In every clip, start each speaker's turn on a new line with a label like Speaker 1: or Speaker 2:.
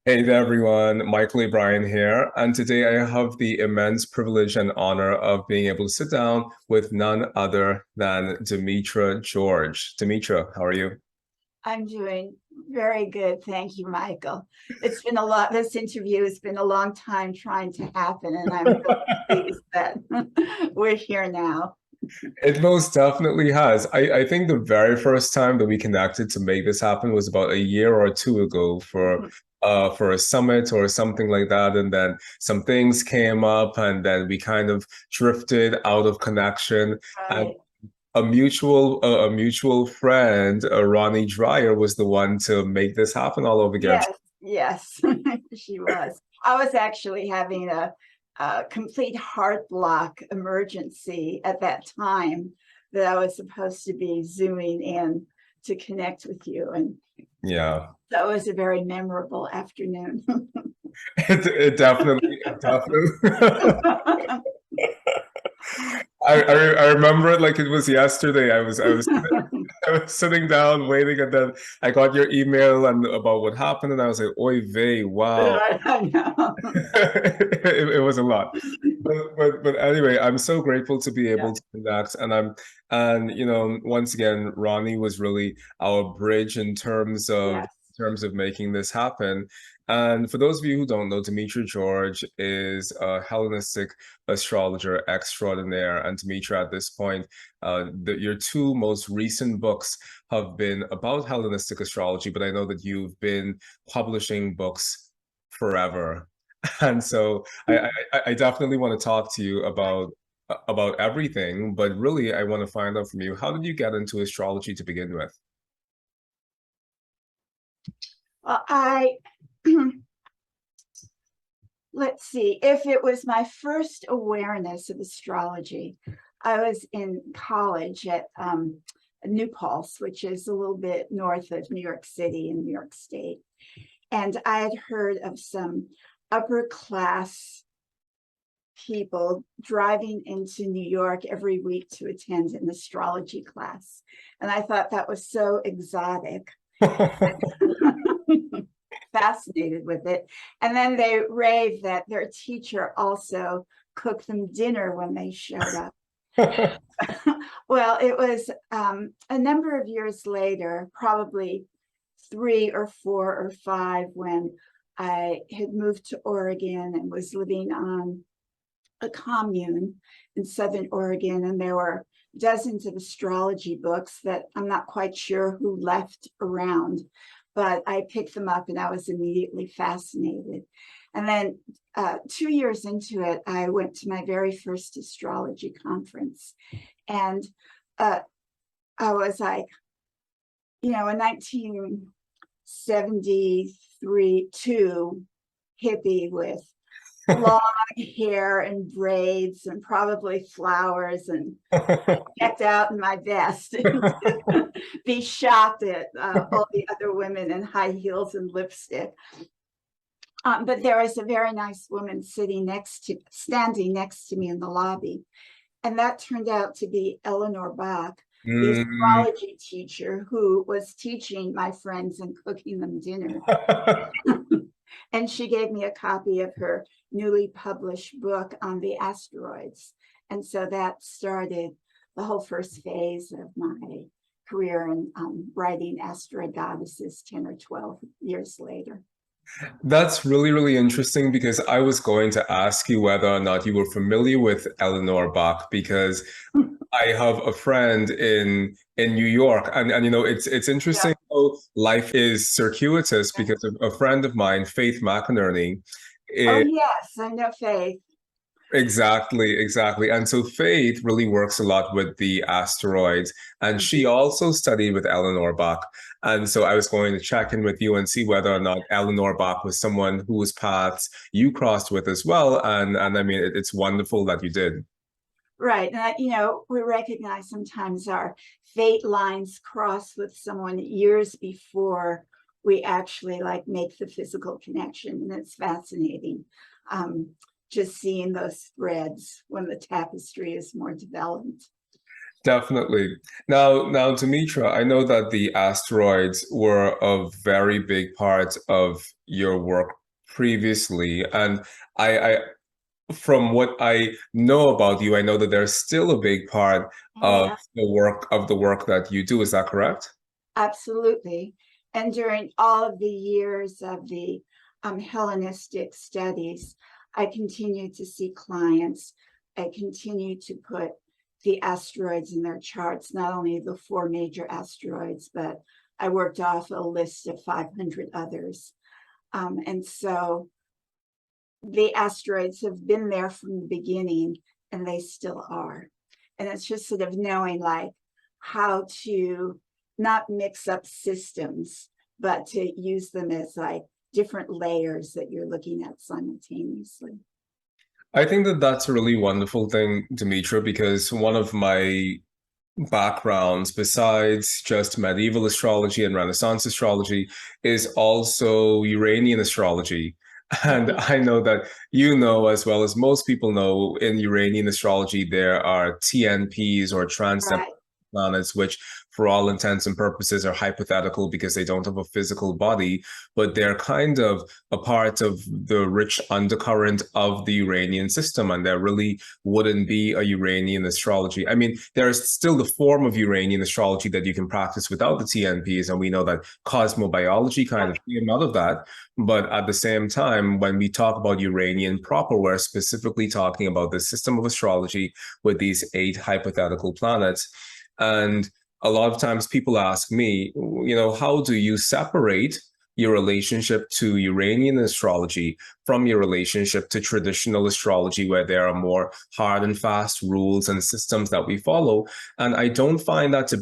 Speaker 1: Hey there, everyone. Mychal Bryan here, and today I have the immense privilege and honor of being able to sit down with none other than Demetra George. Demetra, how are you?
Speaker 2: I'm doing very good. Thank you, Michael. It's been a lot, this interview has been a long time trying to happen, and I'm really pleased that we're here now.
Speaker 1: It most definitely has. I think the very first time that we connected to make this happen was about a year or two ago for a summit or something like that. And then some things came up and then we kind of drifted out of connection. And
Speaker 2: Right.
Speaker 1: a mutual friend, Ronnie Dreyer, was the one to make this happen all over again.
Speaker 2: Yes, yes, she was. I was actually having a complete heart block emergency at that time that I was supposed to be zooming in to connect with you. And
Speaker 1: Yeah.
Speaker 2: that was a very memorable afternoon.
Speaker 1: It definitely. I remember it like it was yesterday. I was sitting down waiting, and then I got your email and about what happened, and I was like, "Oy vey, wow."
Speaker 2: I know.
Speaker 1: It was a lot. But anyway, I'm so grateful to be
Speaker 2: Yeah.
Speaker 1: able to connect, and once again, Ronnie was really our bridge
Speaker 2: Yes.
Speaker 1: in terms of making this happen. And for those of you who don't know, Demetra George is a Hellenistic astrologer extraordinaire. And Demetra, at this point, your two most recent books have been about Hellenistic astrology, but I know that you've been publishing books forever. And so I definitely want to talk to you about everything, but really I want to find out from you, how did you get into astrology to begin with?
Speaker 2: Well, let's see, if it was my first awareness of astrology, I was in college at New Paltz, which is a little bit north of New York City in New York State. And I had heard of some upper class people driving into New York every week to attend an astrology class. And I thought that was so exotic. Fascinated with it. And then they raved that their teacher also cooked them dinner when they showed up. Well, it was a number of years later, probably 3 or 4 or 5, when I had moved to Oregon and was living on a commune in Southern Oregon, and there were dozens of astrology books that I'm not quite sure who left around, but I picked them up and I was immediately fascinated. And then 2 years into it, I went to my very first astrology conference. And uh, I was like, a 1973 two hippie with long hair and braids and probably flowers, and decked out in my vest and be shocked at all the other women in high heels and lipstick. But there was a very nice woman standing next to me in the lobby. And that turned out to be Eleanor Bach, the
Speaker 1: Mm.
Speaker 2: astrology teacher who was teaching my friends and cooking them dinner. And she gave me a copy of her newly published book on the asteroids. And so that started the whole first phase of my career in writing asteroid goddesses 10 or 12 years later.
Speaker 1: That's really, really interesting because I was going to ask you whether or not you were familiar with Eleanor Bach because I have a friend in New York, and it's
Speaker 2: Yeah.
Speaker 1: interesting how life is circuitous because of a friend of mine, Faith McInerney.
Speaker 2: Oh, yes, I know Faith.
Speaker 1: Exactly, exactly. And so Faith really works a lot with the asteroids. And she also studied with Eleanor Bach. And so I was going to check in with you and see whether or not Eleanor Bach was someone whose paths you crossed with as well. And I mean, it's wonderful that you did.
Speaker 2: Right. And, we recognize sometimes our fate lines cross with someone years before we actually like make the physical connection. And it's fascinating. Um, just seeing those threads when the tapestry is more developed.
Speaker 1: Definitely. Now, Demetra, I know that the asteroids were a very big part of your work previously, and I from what I know about you, I know that they're still a big part of
Speaker 2: Yeah,
Speaker 1: the work that you do. Is that correct?
Speaker 2: absolutely. And during all of the years of the Hellenistic studies, I continue to see clients. I continue to put the asteroids in their charts, not only the four major asteroids, but I worked off a list of 500 others. And so the asteroids have been there from the beginning and they still are. And it's just sort of knowing like how to not mix up systems, but to use them as like different layers that you're looking at simultaneously.
Speaker 1: I think that that's a really wonderful thing, Demetra, because one of my backgrounds, besides just medieval astrology and Renaissance astrology, is also Uranian astrology. And
Speaker 2: Mhm.
Speaker 1: I know that you know, as well as most people know, in Uranian astrology, there are TNPs or trans
Speaker 2: Right.
Speaker 1: planets, which for all intents and purposes are hypothetical because they don't have a physical body, but they're kind of a part of the rich undercurrent of the Uranian system. And there really wouldn't be a Uranian astrology. I mean, there's still the form of Uranian astrology that you can practice without the TNPs. And we know that cosmobiology kind of came out of that. But at the same time, when we talk about Uranian proper, we're specifically talking about the system of astrology with these 8 hypothetical planets. And a lot of times people ask me, how do you separate your relationship to Uranian astrology from your relationship to traditional astrology, where there are more hard and fast rules and systems that we follow? And I don't find that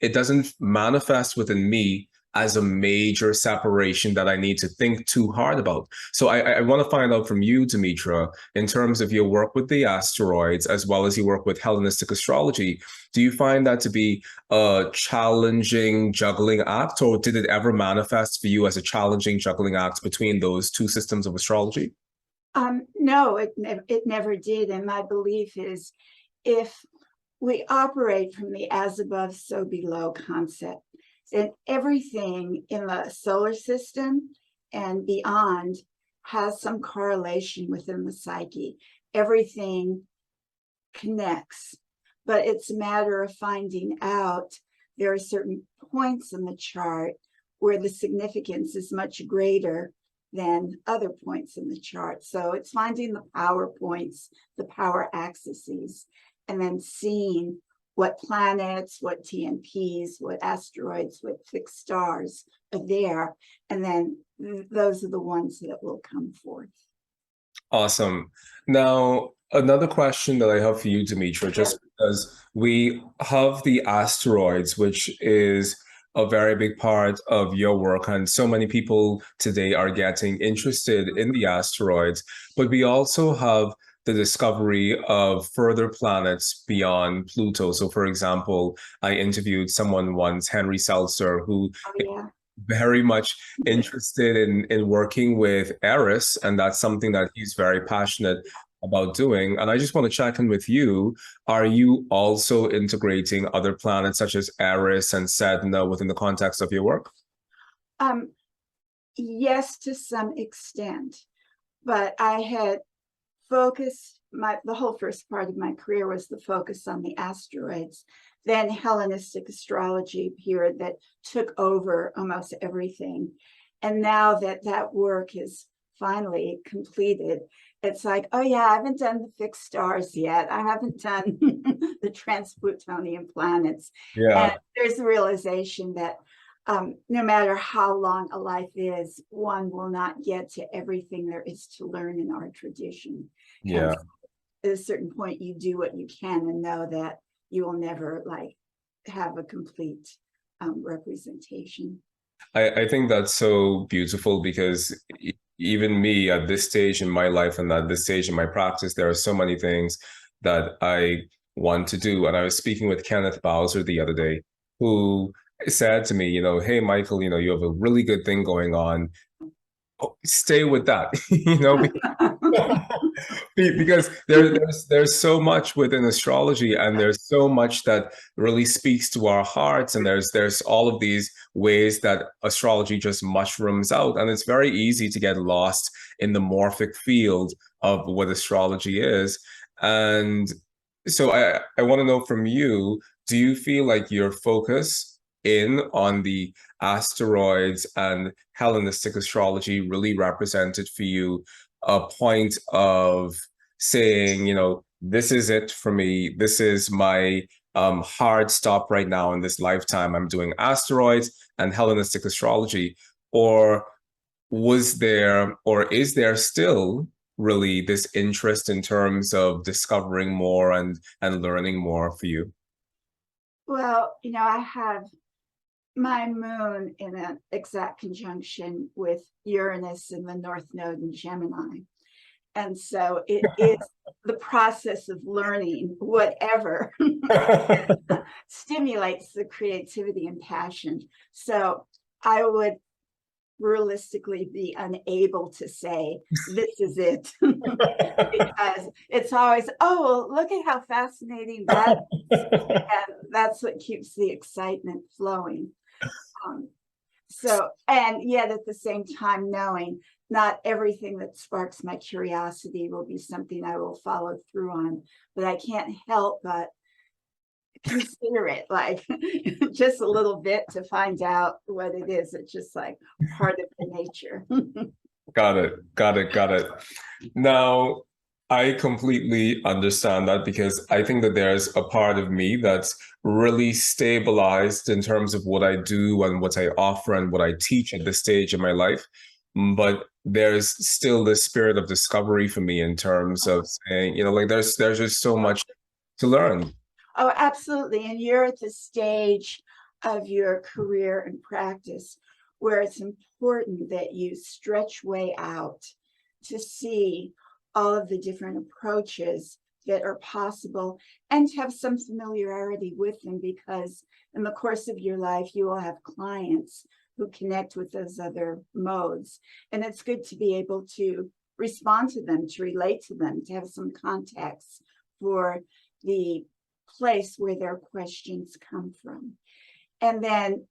Speaker 1: it doesn't manifest within me as a major separation that I need to think too hard about. So I want to find out from you, Demetra, in terms of your work with the asteroids, as well as your work with Hellenistic astrology, do you find that to be a challenging juggling act, or did it ever manifest for you as a challenging juggling act between those two systems of astrology?
Speaker 2: No, it never did. And my belief is if we operate from the as above, so below concept, then everything in the solar system and beyond has some correlation within the psyche. Everything connects, but it's a matter of finding out there are certain points in the chart where the significance is much greater than other points in the chart. So it's finding the power points, the power axes, and then seeing what planets, what TNPs, what asteroids, what fixed stars are there. And then those are the ones that will come forth.
Speaker 1: Awesome. Now, another question that I have for you, Demetra,
Speaker 2: Yeah.
Speaker 1: just because we have the asteroids, which is a very big part of your work, and so many people today are getting interested in the asteroids, but we also have the discovery of further planets beyond Pluto. So, for example, I interviewed someone once, Henry Seltzer, who
Speaker 2: Oh, yeah.
Speaker 1: very much interested in working with Eris, and that's something that he's very passionate about doing. And I just want to check in with you. Are you also integrating other planets such as Eris and Sedna within the context of your work?
Speaker 2: Um, yes, to some extent, but I had focused the whole first part of my career was the focus on the asteroids. Then Hellenistic astrology appeared that took over almost everything. And now that that work is finally completed, it's like, oh yeah, I haven't done the fixed stars yet. I haven't done the trans-Plutonian planets. And
Speaker 1: Yeah,
Speaker 2: there's a realization that no matter how long a life is, one will not get to everything there is to learn in our tradition. And
Speaker 1: yeah.
Speaker 2: at a certain point, you do what you can and know that you will never like have a complete representation.
Speaker 1: I think that's so beautiful because even me at this stage in my life and at this stage in my practice, there are so many things that I want to do. And I was speaking with Kenneth Bowser the other day, who said to me, hey, Mychal, you have a really good thing going on. Oh, stay with that, Because there's so much within astrology, and there's so much that really speaks to our hearts, and there's all of these ways that astrology just mushrooms out, and it's very easy to get lost in the morphic field of what astrology is. And so I want to know from you, do you feel like your focus in on the asteroids and Hellenistic astrology really represented for you a point of saying, this is it for me. This is my hard stop right now in this lifetime. I'm doing asteroids and Hellenistic astrology. Or was there, or is there still really this interest in terms of discovering more and learning more for you?
Speaker 2: Well, I have my moon in an exact conjunction with Uranus in the North Node in Gemini. And so it is the process of learning whatever stimulates the creativity and passion. So I would realistically be unable to say this is it because it's always, oh, look at how fascinating that is. And that's what keeps the excitement flowing. And yet at the same time knowing not everything that sparks my curiosity will be something I will follow through on, but I can't help but consider it like just a little bit to find out what it is. It's just like part of the nature.
Speaker 1: Got it. Now, I completely understand that, because I think that there's a part of me that's really stabilized in terms of what I do and what I offer and what I teach at this stage in my life. But there's still this spirit of discovery for me in terms of saying, like there's just so much to learn.
Speaker 2: Oh, absolutely. And you're at the stage of your career and practice where it's important that you stretch way out to see all of the different approaches that are possible and to have some familiarity with them, because in the course of your life, you will have clients who connect with those other modes. And it's good to be able to respond to them, to relate to them, to have some context for the place where their questions come from. And then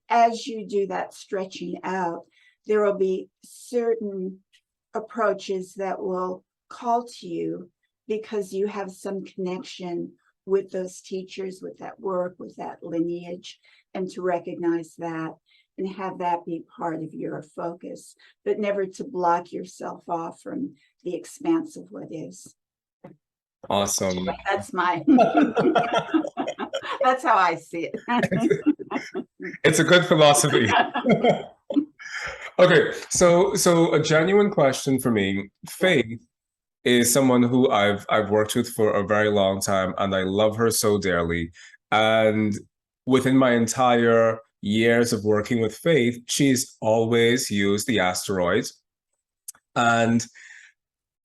Speaker 2: as you do that stretching out, there will be certain approaches that will call to you because you have some connection with those teachers, with that work, with that lineage, and to recognize that and have that be part of your focus, but never to block yourself off from the expanse of what is.
Speaker 1: Awesome.
Speaker 2: That's my that's how I see it.
Speaker 1: It's a good philosophy. Okay, so a genuine question for me. Faith is someone who I've worked with for a very long time, and I love her so dearly. And within my entire years of working with Faith, she's always used the asteroids. And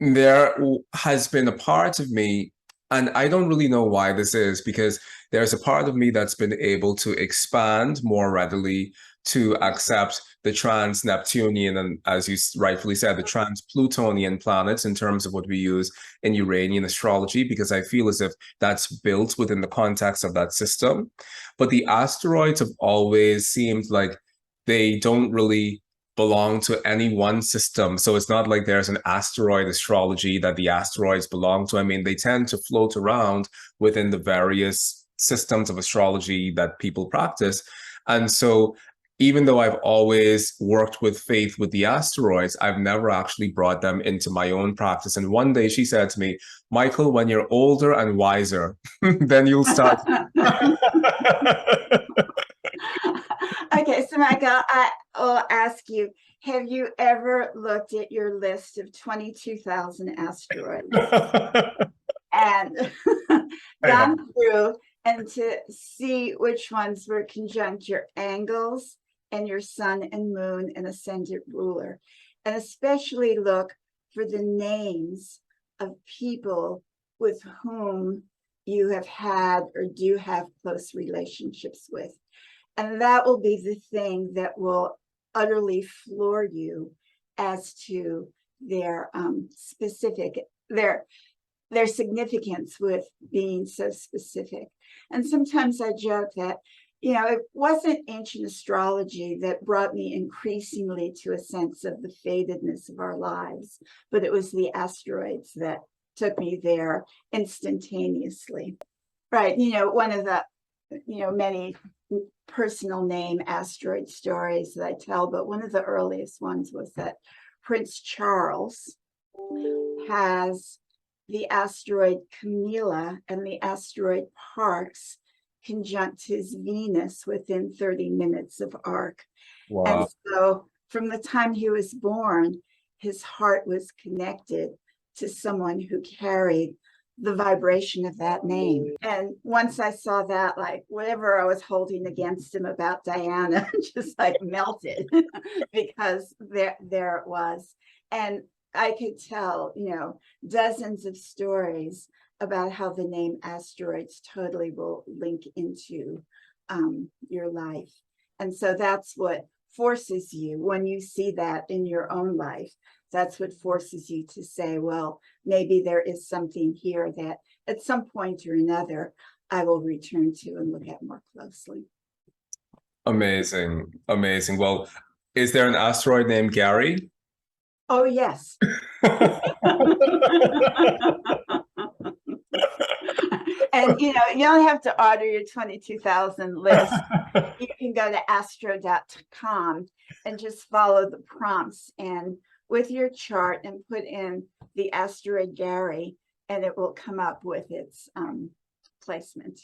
Speaker 1: there has been a part of me, and I don't really know why this is, because there's a part of me that's been able to expand more readily to accept the trans-Neptunian and, as you rightfully said, the trans-Plutonian planets in terms of what we use in Uranian astrology, because I feel as if that's built within the context of that system. But the asteroids have always seemed like they don't really belong to any one system. So it's not like there's an asteroid astrology that the asteroids belong to. I mean, they tend to float around within the various systems of astrology that people practice. And so even though I've always worked with Faith with the asteroids, I've never actually brought them into my own practice. And one day she said to me, Mychal, when you're older and wiser, then you'll start.
Speaker 2: Okay, so Mychal, I will ask you, have you ever looked at your list of 22,000 asteroids and gone through and to see which ones were conjunct your angles and your sun and moon and ascendant ruler? And especially look for the names of people with whom you have had or do have close relationships with. And that will be the thing that will utterly floor you as to their their significance with being so specific. And sometimes I joke that, it wasn't ancient astrology that brought me increasingly to a sense of the fatedness of our lives, but it was the asteroids that took me there instantaneously. Right. One of the, many personal name asteroid stories that I tell, but one of the earliest ones was that Prince Charles has the asteroid Camilla and the asteroid Parkes conjunct his Venus within 30 minutes of arc.
Speaker 1: Wow.
Speaker 2: And so from the time he was born, his heart was connected to someone who carried the vibration of that name. And once I saw that, like whatever I was holding against him about Diana just like melted because there it was. And I could tell, dozens of stories about how the name asteroids totally will link into your life. And so that's what forces you when you see that in your own life. That's what forces you to say, well, maybe there is something here that at some point or another, I will return to and look at more closely.
Speaker 1: Amazing. Amazing. Well, is there an asteroid named Gary?
Speaker 2: Oh, yes. And, you don't have to order your 22,000 list. You can go to astro.com and just follow the prompts and with your chart and put in the asteroid Gary, and it will come up with its placement.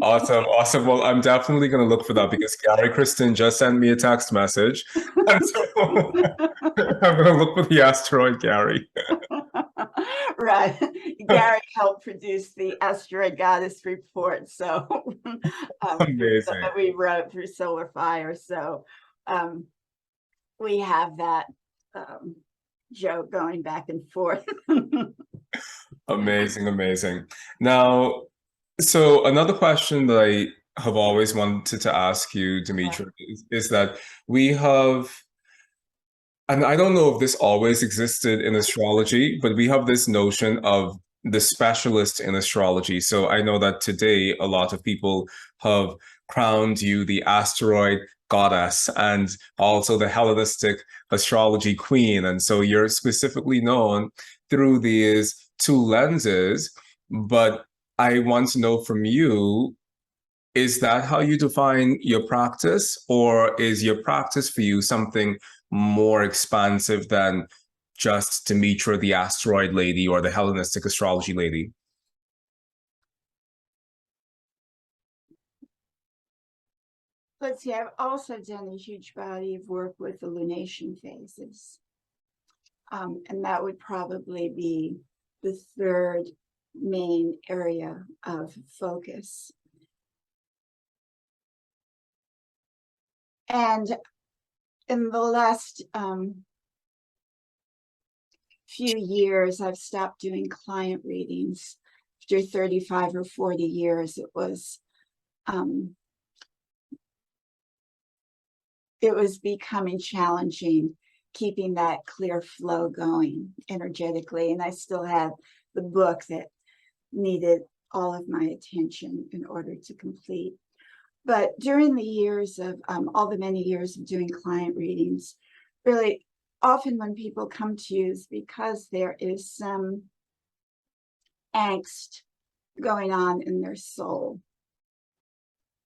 Speaker 1: Awesome. Awesome. Well, I'm definitely going to look for that because Gary Kristen just sent me a text message. And so I'm going to look for the asteroid Gary.
Speaker 2: Right. Gary helped produce the asteroid goddess report. So
Speaker 1: Amazing.
Speaker 2: that we wrote through Solar Fire. So we have that joke going back and forth.
Speaker 1: Amazing. Amazing. Now, so another question that I have always wanted to ask you, Demetra, is that we have, and I don't know if this always existed in astrology, but we have this notion of the specialist in astrology. So I know that today a lot of people have crowned you the asteroid goddess and also the Hellenistic astrology queen. And so you're specifically known through these two lenses. But I want to know from you, is that how you define your practice, or is your practice for you something more expansive than just Demetra, the asteroid lady, or the Hellenistic astrology lady?
Speaker 2: Let's see, I've also done a huge body of work with the lunation phases. And that would probably be the third main area of focus. And in the last few years, I've stopped doing client readings. After 35 or 40 years, it was becoming challenging keeping that clear flow going energetically. And I still had the book that needed all of my attention in order to complete. But during the years of all the many years of doing client readings, really often when people come to you is because there is some angst going on in their soul.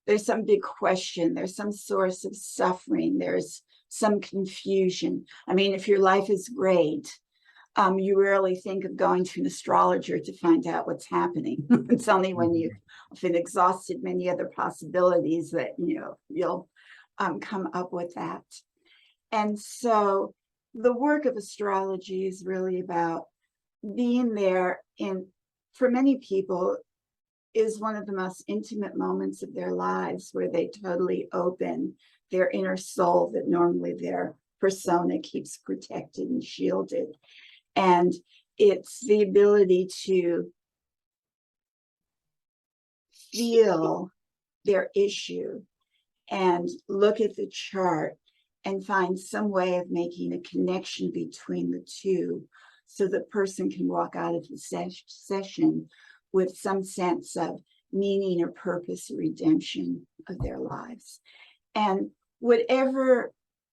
Speaker 2: There's some big question, there's some source of suffering, there's some confusion. I mean, if your life is great, you rarely think of going to an astrologer to find out what's happening. It's only when you've been exhausted many other possibilities that you'll come up with that. And so the work of astrology is really about being there for many people is one of the most intimate moments of their lives where they totally open their inner soul that normally their persona keeps protected and shielded. And it's the ability to feel their issue and look at the chart and find some way of making a connection between the two so the person can walk out of the session with some sense of meaning or purpose or redemption of their lives. And whatever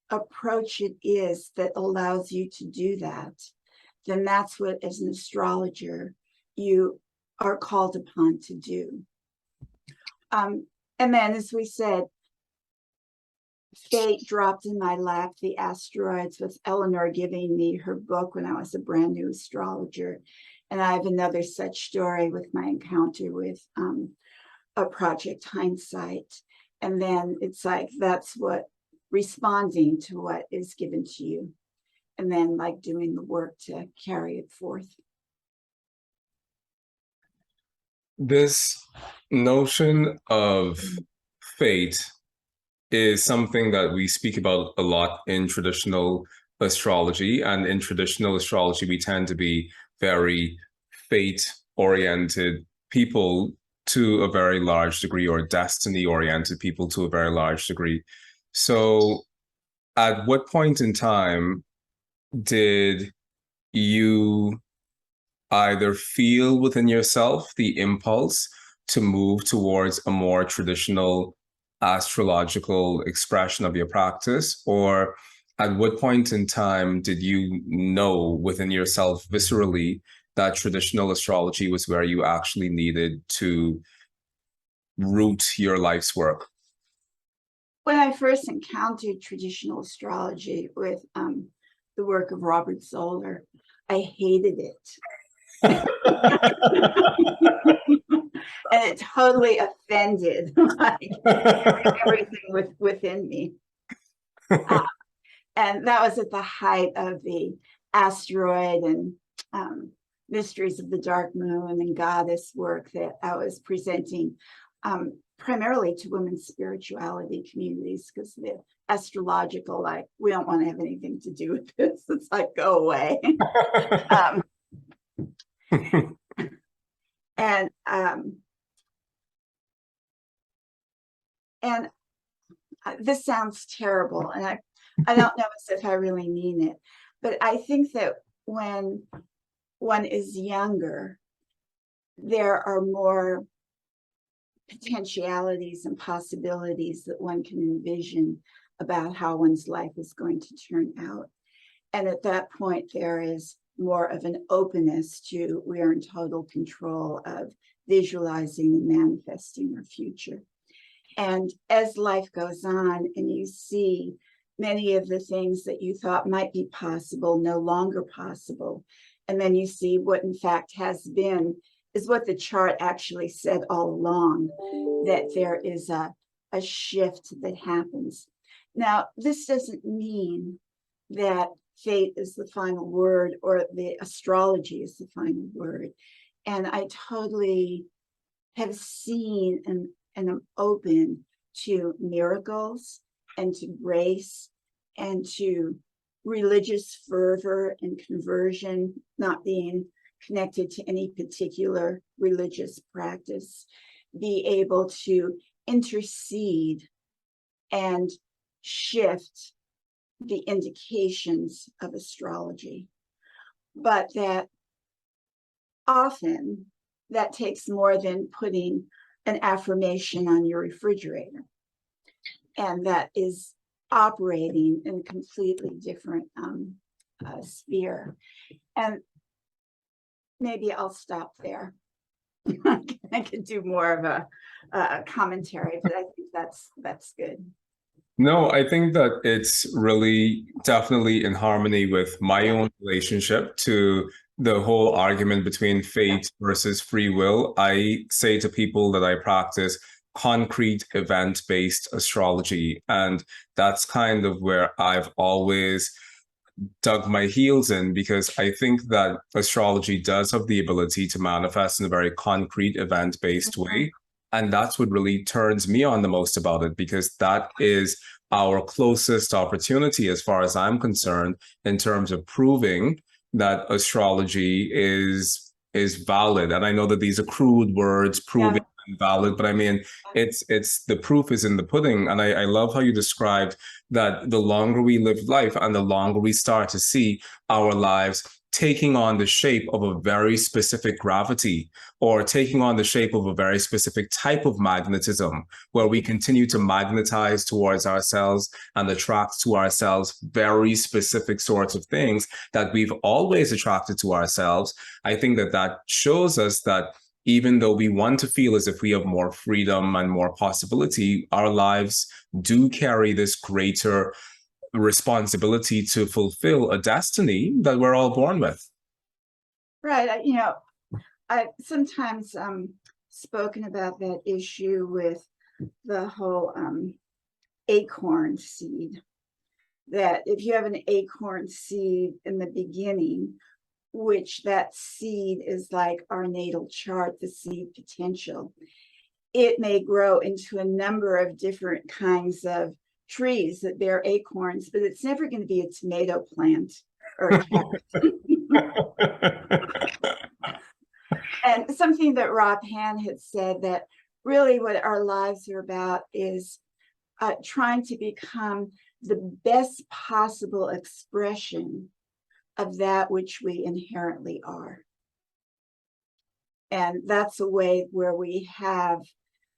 Speaker 2: approach it is that allows you to do that, then that's what, as an astrologer, you are called upon to do. And then, as we said, fate dropped in my lap the Asteroids, with Eleanor giving me her book when I was a brand new astrologer. And I have another such story with my encounter with a project Hindsight. And then it's like, that's what, responding to what is given to you. And then like doing the work to carry it forth.
Speaker 1: This notion of fate is something that we speak about a lot in traditional astrology. And in traditional astrology, we tend to be very fate-oriented people to a very large degree, or destiny-oriented people to a very large degree. So at what point in time did you either feel within yourself the impulse to move towards a more traditional astrological expression of your practice? Or at what point in time did you know within yourself viscerally that traditional astrology was where you actually needed to root your life's work?
Speaker 2: When I first encountered traditional astrology with the work of Robert Zoller, I hated it. And it totally offended like everything within me. And that was at the height of the asteroid and mysteries of the dark moon and goddess work that I was presenting primarily to women's spirituality communities, because the astrological, like, we don't want to have anything to do with this. It's like, go away. And this sounds terrible, and I don't know as if I really mean it, but I think that when one is younger, there are more potentialities and possibilities that one can envision about how one's life is going to turn out. And at that point, there is more of an openness to, we are in total control of visualizing and manifesting our future. And as life goes on and you see many of the things that you thought might be possible no longer possible, and then you see what in fact has been is what the chart actually said all along, that there is a shift that happens. Now, this doesn't mean that fate is the final word or the astrology is the final word. And I totally have seen and am open to miracles and to grace and to religious fervor and conversion, not being connected to any particular religious practice, be able to intercede and shift the indications of astrology. But that often that takes more than putting an affirmation on your refrigerator. And that is operating in a completely different sphere. And maybe I'll stop there. I could do more of a commentary, but I think that's good.
Speaker 1: No, I think that it's really definitely in harmony with my own relationship to the whole argument between fate versus free will. I say to people that I practice concrete event-based astrology, and that's kind of where I've always dug my heels in, because I think that astrology does have the ability to manifest in a very concrete event-based way. And that's what really turns me on the most about it, because that is our closest opportunity, as far as I'm concerned, in terms of proving that astrology is valid. And I know that these are crude words, proving valid, but I mean, it's the proof is in the pudding. And I love how you described that the longer we live life and the longer we start to see our lives taking on the shape of a very specific gravity or taking on the shape of a very specific type of magnetism, where we continue to magnetize towards ourselves and attract to ourselves very specific sorts of things that we've always attracted to ourselves. I think that that shows us that even though we want to feel as if we have more freedom and more possibility, our lives do carry this greater responsibility to fulfill a destiny that we're all born with.
Speaker 2: Right. I've sometimes spoken about that issue with the whole acorn seed, that if you have an acorn seed in the beginning, which that seed is like our natal chart, the seed potential, it may grow into a number of different kinds of trees that bear acorns, but it's never going to be a tomato plant or a cactus. And something that Rob Han had said, that really what our lives are about is trying to become the best possible expression of that which we inherently are. And that's a way where we have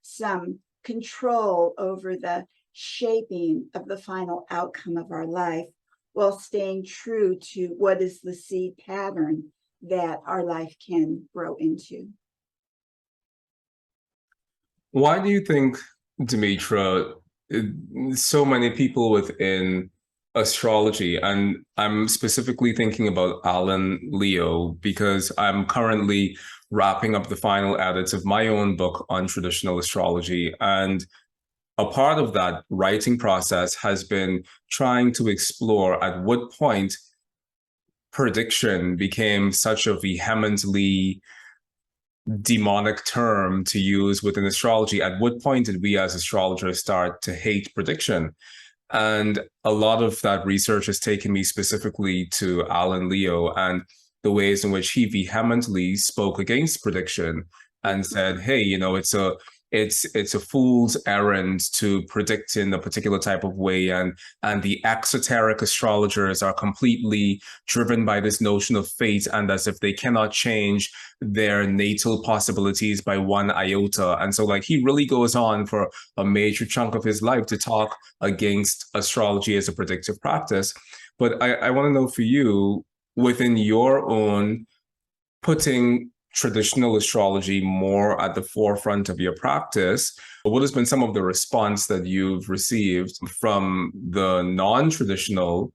Speaker 2: some control over the shaping of the final outcome of our life, while staying true to what is the seed pattern that our life can grow into.
Speaker 1: Why do you think, Demetra, so many people within astrology, and I'm specifically thinking about Alan Leo, because I'm currently wrapping up the final edits of my own book on traditional astrology. And a part of that writing process has been trying to explore at what point prediction became such a vehemently demonic term to use within astrology. At what point did we as astrologers start to hate prediction? And a lot of that research has taken me specifically to Alan Leo and the ways in which he vehemently spoke against prediction and said, hey, it's a fool's errand to predict in a particular type of way, and the exoteric astrologers are completely driven by this notion of fate, and as if they cannot change their natal possibilities by one iota. And so like he really goes on for a major chunk of his life to talk against astrology as a predictive practice. But I want to know for you, within your own putting traditional astrology more at the forefront of your practice, what has been some of the response that you've received from the non-traditional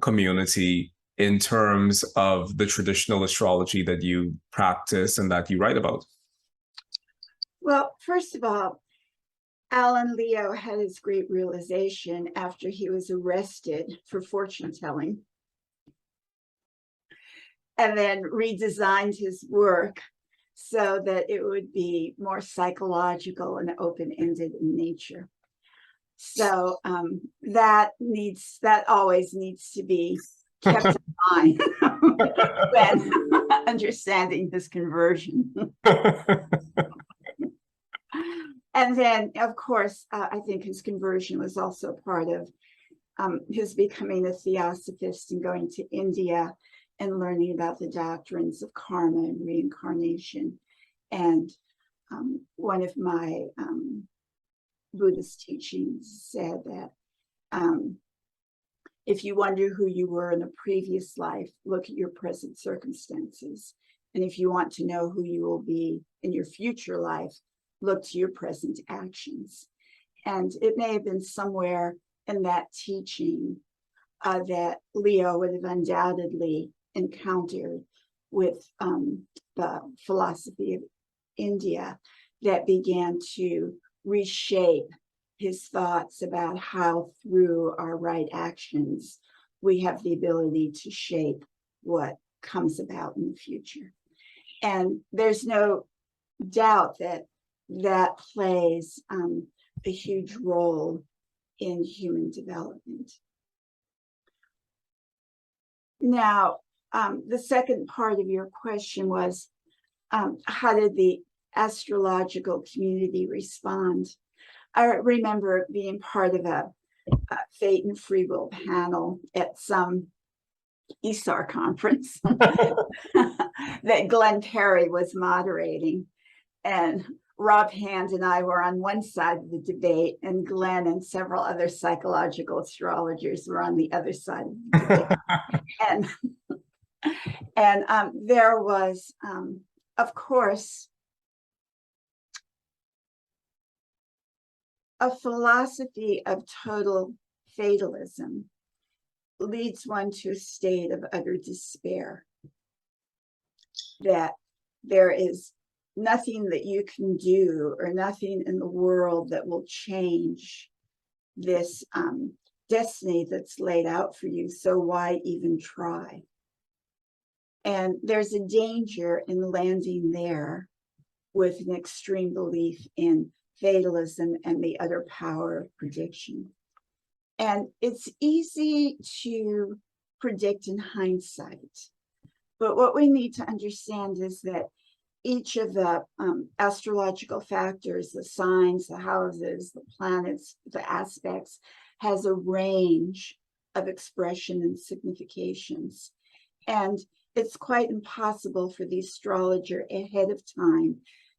Speaker 1: community in terms of the traditional astrology that you practice and that you write about?
Speaker 2: Well, first of all, Alan Leo had his great realization after he was arrested for fortune telling, and then redesigned his work so that it would be more psychological and open-ended in nature. So that always needs to be kept in mind when understanding his conversion. And then, of course, I think his conversion was also part of his becoming a theosophist and going to India and learning about the doctrines of karma and reincarnation. And one of my Buddhist teachings said that if you wonder who you were in a previous life, look at your present circumstances. And if you want to know who you will be in your future life, look to your present actions. And it may have been somewhere in that teaching that Leo would have undoubtedly encountered with the philosophy of India that began to reshape his thoughts about how through our right actions we have the ability to shape what comes about in the future. And there's no doubt that that plays a huge role in human development. Now, the second part of your question was, how did the astrological community respond. I remember being part of a fate and free will panel at some ESAR conference that Glenn Perry was moderating. And Rob Hand and I were on one side of the debate, and Glenn and several other psychological astrologers were on the other side of the debate. and there was, of course, a philosophy of total fatalism leads one to a state of utter despair, that there is nothing that you can do or nothing in the world that will change this destiny that's laid out for you, so why even try? And there's a danger in landing there with an extreme belief in fatalism and the utter power of prediction. And it's easy to predict in hindsight, but what we need to understand is that each of the astrological factors, the signs, the houses, the planets, the aspects, has a range of expression and significations. And it's quite impossible for the astrologer ahead of time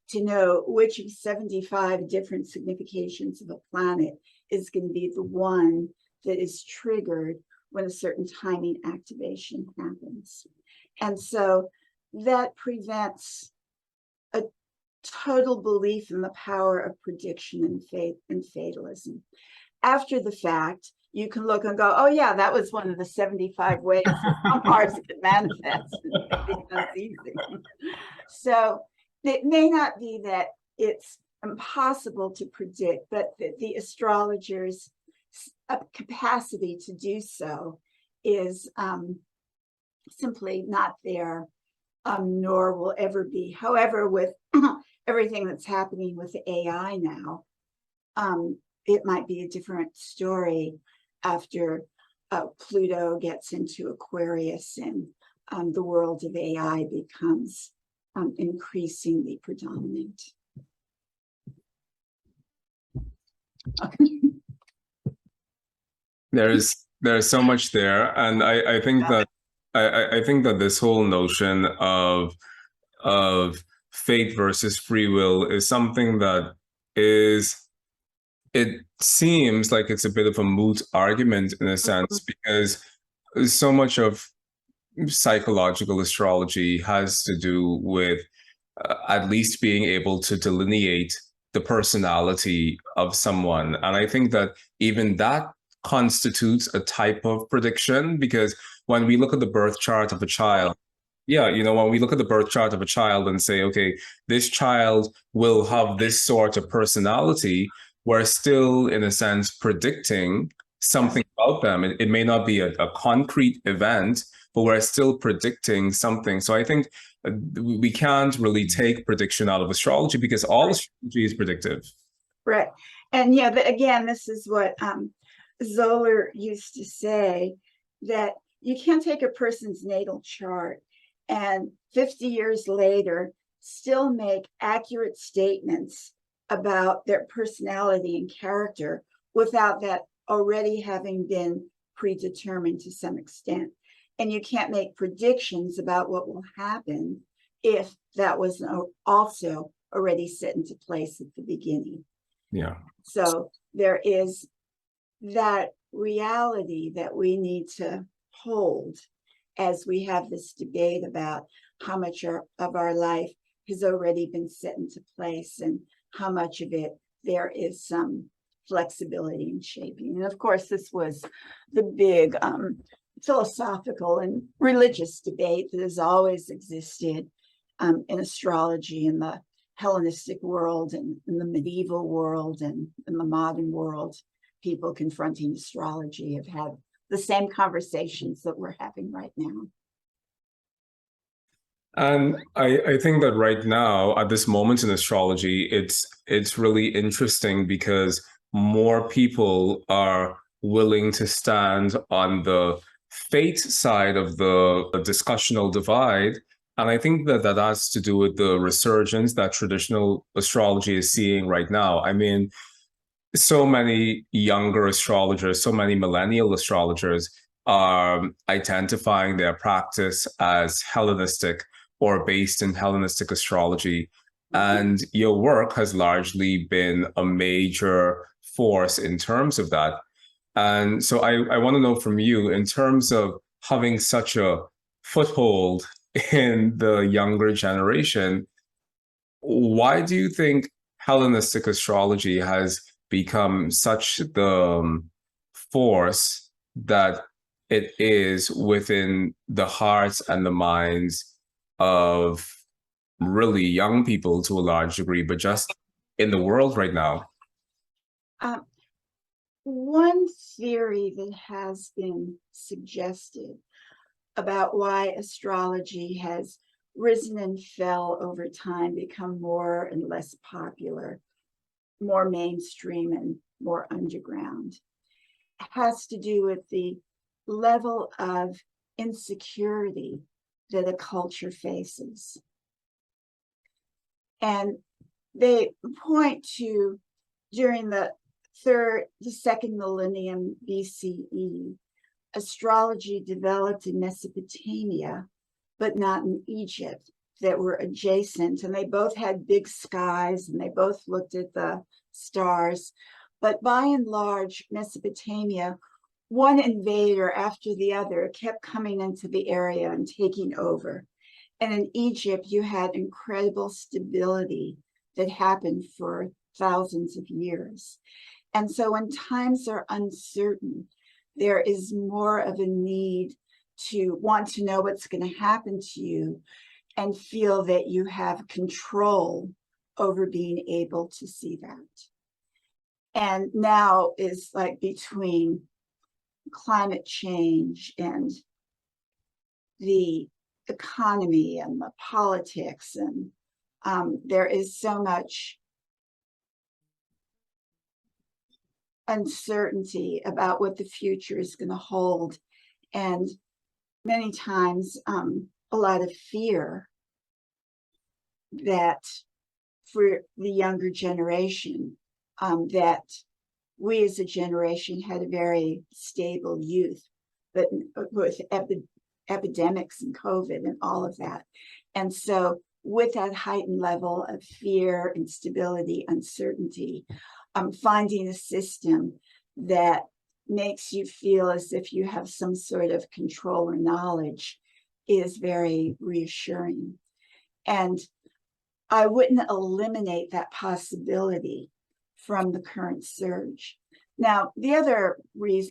Speaker 2: to know which of 75 different significations of a planet is going to be the one that is triggered when a certain timing activation happens. And so that prevents a total belief in the power of prediction and faith and fatalism. After the fact, you can look and go, oh yeah, that was one of the 75 ways that Mars could manifest. It becomes easy. So it may not be that it's impossible to predict, but the astrologer's capacity to do so is simply not there, nor will ever be. However, with everything that's happening with AI now, it might be a different story after Pluto gets into Aquarius and the world of AI becomes increasingly predominant.
Speaker 1: There's so much there, and I think that I think that this whole notion of fate versus free will is something that is, it seems like it's a bit of a moot argument in a sense, because so much of psychological astrology has to do with at least being able to delineate the personality of someone. And I think that even that constitutes a type of prediction, because when we look at the birth chart of a child, yeah, when we look at the birth chart of a child and say, okay, this child will have this sort of personality, we're still, in a sense, predicting something about them. It may not be a concrete event, but we're still predicting something. So I think we can't really take prediction out of astrology, because all astrology is predictive.
Speaker 2: Right. And yeah, again, this is what Zoller used to say, that you can't take a person's natal chart and 50 years later still make accurate statements about their personality and character without that already having been predetermined to some extent. And you can't make predictions about what will happen if that was also already set into place at the beginning.
Speaker 1: Yeah.
Speaker 2: So there is that reality that we need to hold as we have this debate about how much of our life has already been set into place and how much of it there is some flexibility in shaping. And of course, this was the big philosophical and religious debate that has always existed in astrology in the Hellenistic world and in the medieval world and in the modern world. People confronting astrology have had the same conversations that we're having right now.
Speaker 1: And I think that right now, at this moment in astrology, it's really interesting because more people are willing to stand on the fate side of the discussional divide And I think that that has to do with the resurgence that traditional astrology is seeing right now. I mean, so many younger astrologers, so many millennial astrologers are identifying their practice as Hellenistic or based in Hellenistic astrology.
Speaker 2: Mhm.
Speaker 1: And your work has largely been a major force in terms of that. And so I want to know from you, in terms of having such a foothold in the younger generation, why do you think Hellenistic astrology has become such the force that it is within the hearts and the minds of really young people to a large degree, but just in the world right now?
Speaker 2: Um, One theory that has been suggested about why astrology has risen and fell over time, become more and less popular, more mainstream and more underground, has to do with the level of insecurity that a culture faces. And they point to during the second millennium BCE, astrology developed in Mesopotamia, but not in Egypt, that were adjacent. And they both had big skies and they both looked at the stars. But by and large, Mesopotamia, one invader after the other kept coming into the area and taking over. And in Egypt, you had incredible stability that happened for thousands of years. And so when times are uncertain, there is more of a need to want to know what's going to happen to you and feel that you have control over being able to see that. And now is like between climate change and the economy and the politics, and there is so much uncertainty about what the future is going to hold, and many times a lot of fear that for the younger generation, that we as a generation had a very stable youth, but with epidemics and COVID and all of that. And so with that heightened level of fear, instability, uncertainty, finding a system that makes you feel as if you have some sort of control or knowledge is very reassuring. And I wouldn't eliminate that possibility from the current surge. Now, the other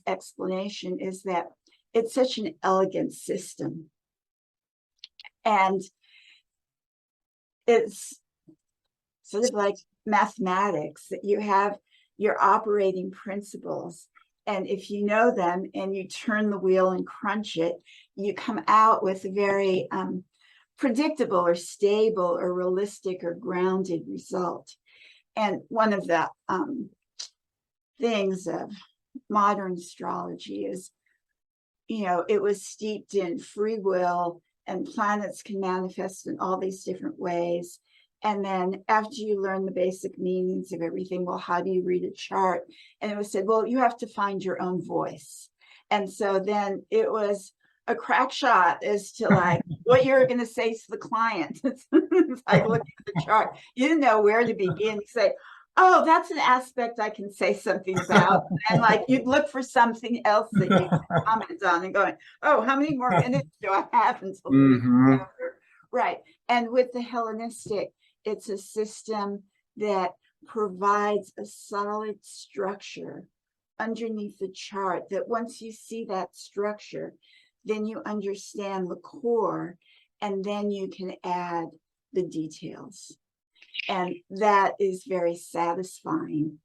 Speaker 2: explanation is that it's such an elegant system. And it's sort of like mathematics, that you have your operating principles. And if you know them and you turn the wheel and crunch it, you come out with a very predictable or stable or realistic or grounded result. And one of the things of modern astrology is, it was steeped in free will, and planets can manifest in all these different ways. And then after you learn the basic meanings of everything, well, how do you read a chart? And it was said, well, you have to find your own voice. And so then it was a crack shot as to like what you're going to say to the client. It's like looking at the chart. You didn't know where to begin. You say, oh, that's an aspect I can say something about. And like you'd look for something else that you could comment on and going, oh, how many more minutes do I have until the meeting's over? Right. And with the Hellenistic, it's a system that provides a solid structure underneath the chart, that once you see that structure, then you understand the core, and then you can add the details. And that is very satisfying.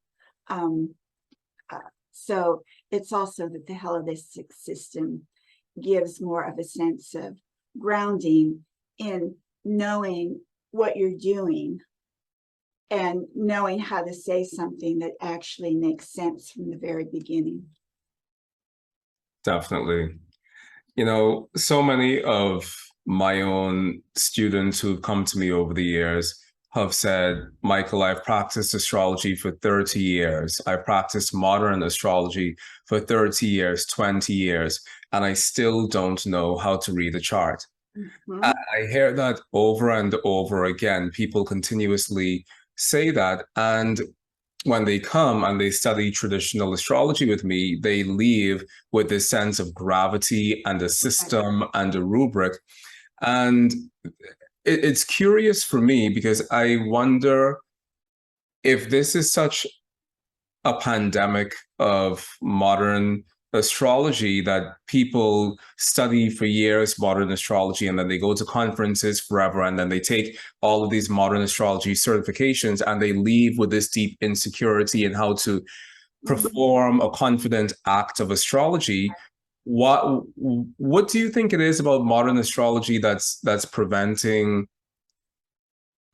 Speaker 2: So it's also that the Hellenistic system gives more of a sense of grounding in knowing what you're doing and knowing how to say something that actually makes sense from the very beginning.
Speaker 1: Definitely. So many of my own students who've come to me over the years have said, Mychal, I've practiced astrology for 30 years. I've practiced modern astrology for 30 years, 20 years, and I still don't know how to read a chart.
Speaker 2: Mhm.
Speaker 1: I hear that over and over again. People continuously say that. And when they come and they study traditional astrology with me, they leave with this sense of gravity and a system and a rubric. And it's curious for me because I wonder if this is such a pandemic of modern astrology that people study for years modern astrology and then they go to conferences forever and then they take all of these modern astrology certifications and they leave with this deep insecurity in how to perform a confident act of astrology. What do you think it is about modern astrology that's preventing,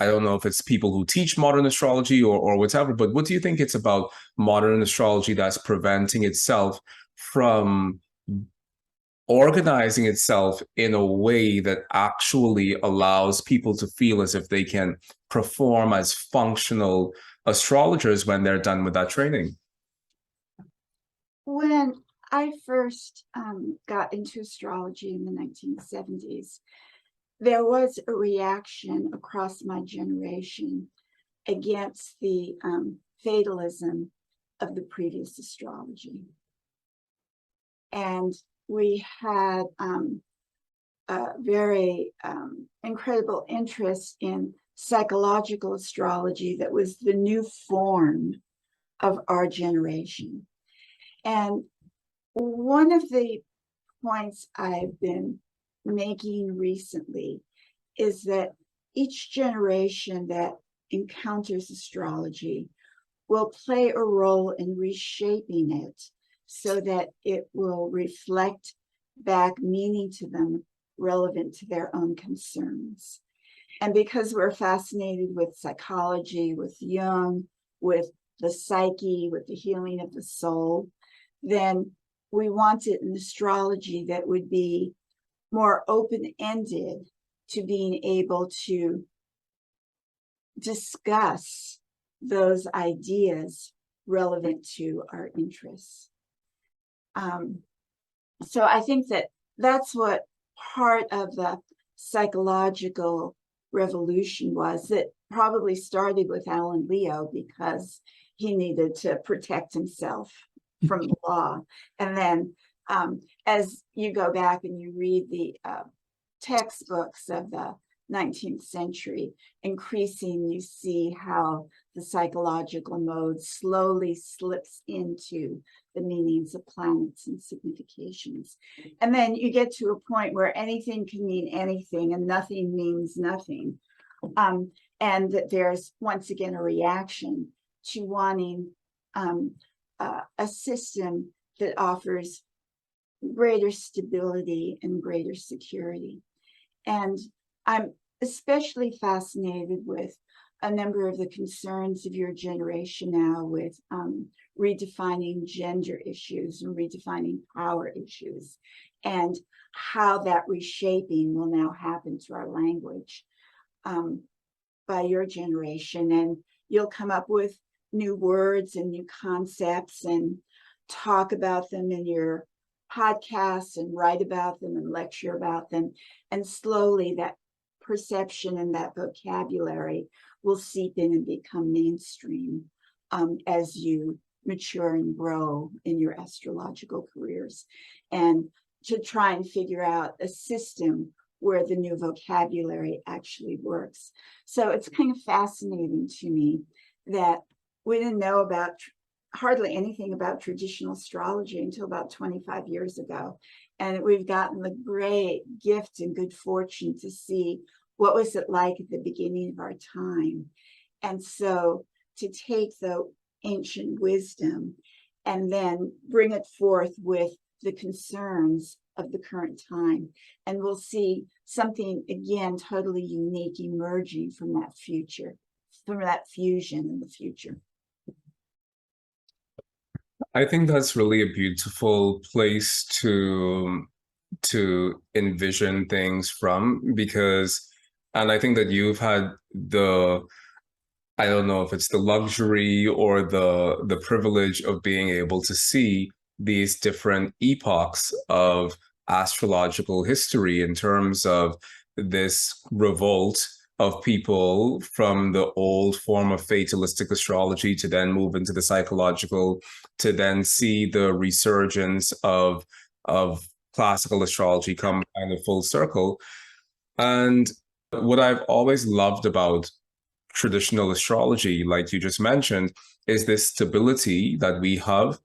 Speaker 1: I don't know if it's people who teach modern astrology or whatever, but what do you think it's about modern astrology that's preventing itself from organizing itself in a way that actually allows people to feel as if they can perform as functional astrologers when they're done with that training?
Speaker 2: When I first got into astrology in the 1970s, there was a reaction across my generation against the fatalism of the previous astrology. And we had a very incredible interest in psychological astrology that was the new form of our generation. And one of the points I've been making recently is that each generation that encounters astrology will play a role in reshaping it so that it will reflect back meaning to them relevant to their own concerns. And because we're fascinated with psychology, with Jung, with the psyche, with the healing of the soul, then we wanted an astrology that would be more open-ended to being able to discuss those ideas relevant to our interests. So I think that that's what part of the psychological revolution was, that probably started with Alan Leo because he needed to protect himself from the law. And then as you go back and you read the textbooks of the 19th century, increasing, you see how the psychological mode slowly slips into the meanings of planets and significations. And then you get to a point where anything can mean anything and nothing means nothing. And that there's once again a reaction to wanting a system that offers greater stability and greater security. And I'm especially fascinated with a number of the concerns of your generation now with redefining gender issues and redefining power issues, and how that reshaping will now happen to our language by your generation. And you'll come up with new words and new concepts and talk about them in your podcasts and write about them and lecture about them. And slowly that perception and that vocabulary will seep in and become mainstream as you mature and grow in your astrological careers, and to try and figure out a system where the new vocabulary actually works. So it's kind of fascinating to me that we didn't know about hardly anything about traditional astrology until about 25 years ago. And we've gotten the great gift and good fortune to see what was it like at the beginning of our time. And so to take the ancient wisdom and then bring it forth with the concerns of the current time. And we'll see something, again, totally unique emerging from that future, from that fusion in the future.
Speaker 1: I think that's really a beautiful place to to envision things from, because, and I think that you've had the, I don't know if it's the luxury or the privilege of being able to see these different epochs of astrological history in terms of this revolt of people from the old form of fatalistic astrology to then move into the psychological, to then see the resurgence of classical astrology come kind of full circle. And what I've always loved about traditional astrology, like you just mentioned, is this stability that we have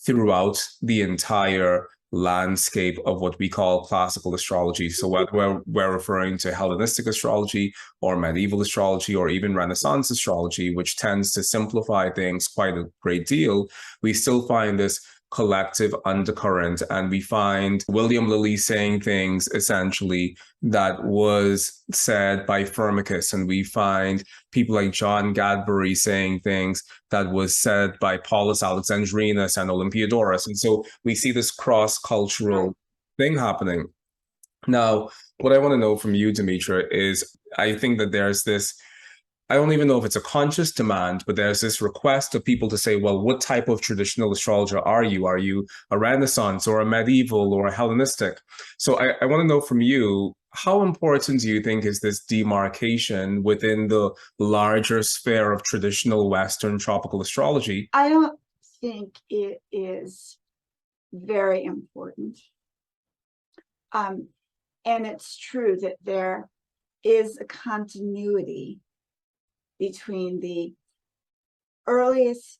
Speaker 1: throughout the entire landscape of what we call classical astrology. So whether we're referring to Hellenistic astrology or medieval astrology or even Renaissance astrology, which tends to simplify things quite a great deal, we still find this collective undercurrent. And we find William Lilly saying things essentially that was said by Firmicus, and we find people like John Gadbury saying things that was said by Paulus Alexandrinus and Olympiodorus. And so we see this cross-cultural thing happening. Now, what I want to know from you, Demetra, is I think that there's this, I don't even know if it's a conscious demand, but there's this request of people to say, well, what type of traditional astrologer are you? Are you a Renaissance or a medieval or a Hellenistic? So I want to know from you, how important do you think is this demarcation within the larger sphere of traditional Western tropical astrology?
Speaker 2: I don't think it is very important. And it's true that there is a continuity between the earliest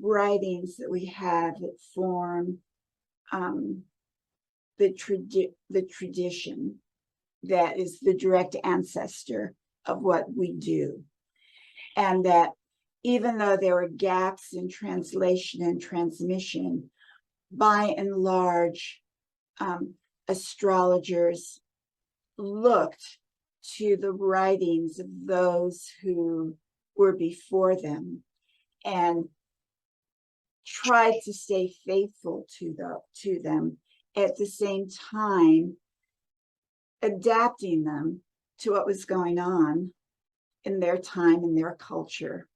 Speaker 2: writings that we have that form the tradition that is the direct ancestor of what we do. And that even though there were gaps in translation and transmission, by and large, astrologers looked to the writings of those who were before them and tried to stay faithful to them, at the same time adapting them to what was going on in their time and their culture.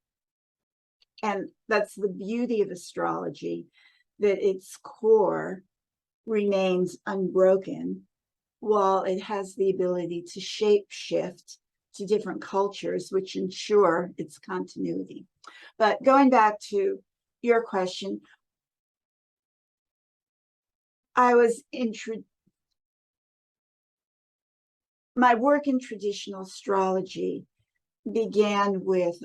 Speaker 2: And that's the beauty of astrology, that its core remains unbroken while it has the ability to shape shift to different cultures, which ensure its continuity. But going back to your question, my work in traditional astrology began with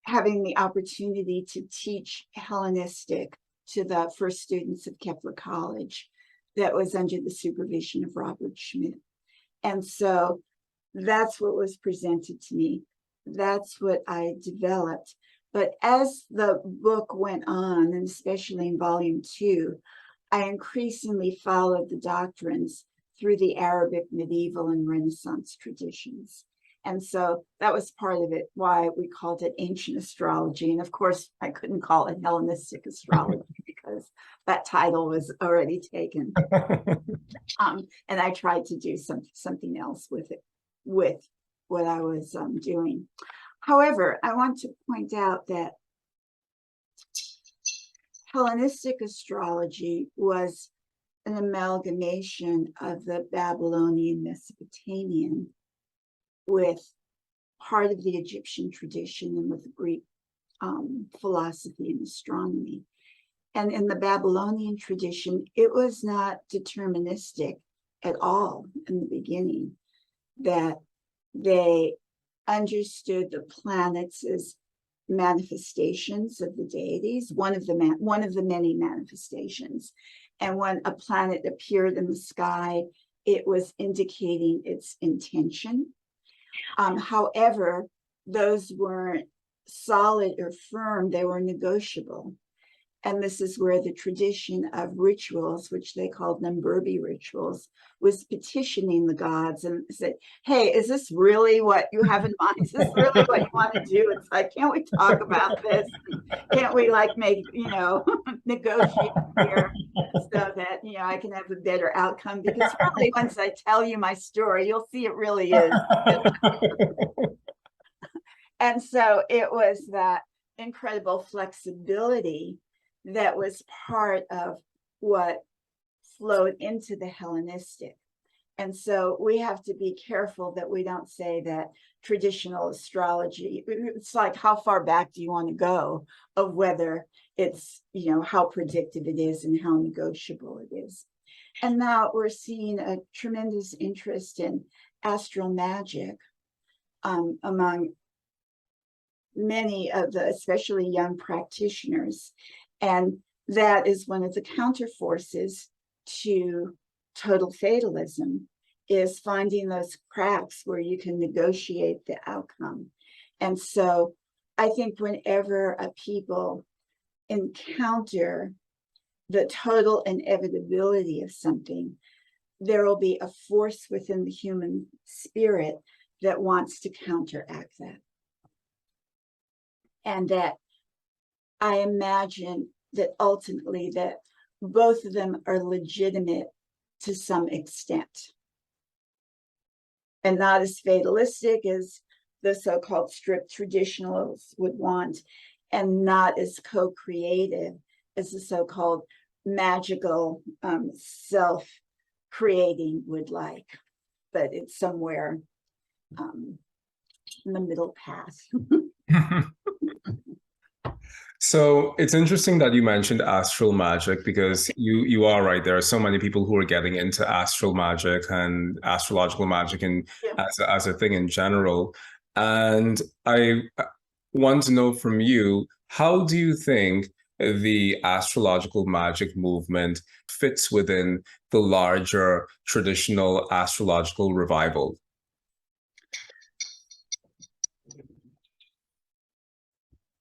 Speaker 2: having the opportunity to teach Hellenistic to the first students of Kepler College that was under the supervision of Robert Schmidt. And so that's what was presented to me. That's what I developed. But as the book went on, and especially in volume 2, I increasingly followed the doctrines through the Arabic, medieval, and Renaissance traditions. And so that was part of it, why we called it Ancient Astrology. And of course, I couldn't call it Hellenistic Astrology because that title was already taken. And I tried to do something else with it, with what I was doing. However, I want to point out that Hellenistic astrology was an amalgamation of the Babylonian Mesopotamian with part of the Egyptian tradition and with Greek philosophy and astronomy. And in the Babylonian tradition, it was not deterministic at all in the beginning, that they understood the planets as manifestations of the deities, one of the many manifestations. And when a planet appeared in the sky, it was indicating its intention. However, those weren't solid or firm, they were negotiable. And this is where the tradition of rituals, which they called Namburbi rituals, was petitioning the gods and said, hey, is this really what you have in mind? Is this really what you want to do? It's like, can't we talk about this? Can't we like make, negotiate here? so that, you know, I can have a better outcome, because really once I tell you my story, you'll see it really is. And so it was that incredible flexibility that was part of what flowed into the Hellenistic. And so we have to be careful that we don't say that traditional astrology, it's like, how far back do you want to go of whether it's, you know, how predictive it is and how negotiable it is. And now we're seeing a tremendous interest in astral magic among many of the, especially young practitioners. And that is one of the counterforces to total fatalism, is finding those cracks where you can negotiate the outcome. And so I think whenever a people encounter the total inevitability of something, there will be a force within the human spirit that wants to counteract that. And that I imagine that ultimately that both of them are legitimate to some extent, and not as fatalistic as the so-called strict traditionalists would want, and not as co-creative as the so-called magical self-creating would like. But it's somewhere in the middle path.
Speaker 1: So it's interesting that you mentioned astral magic, because you are right. There are so many people who are getting into astral magic and astrological magic and
Speaker 2: Yeah.
Speaker 1: as a thing in general. And I want to know from you, how do you think the astrological magic movement fits within the larger traditional astrological revival?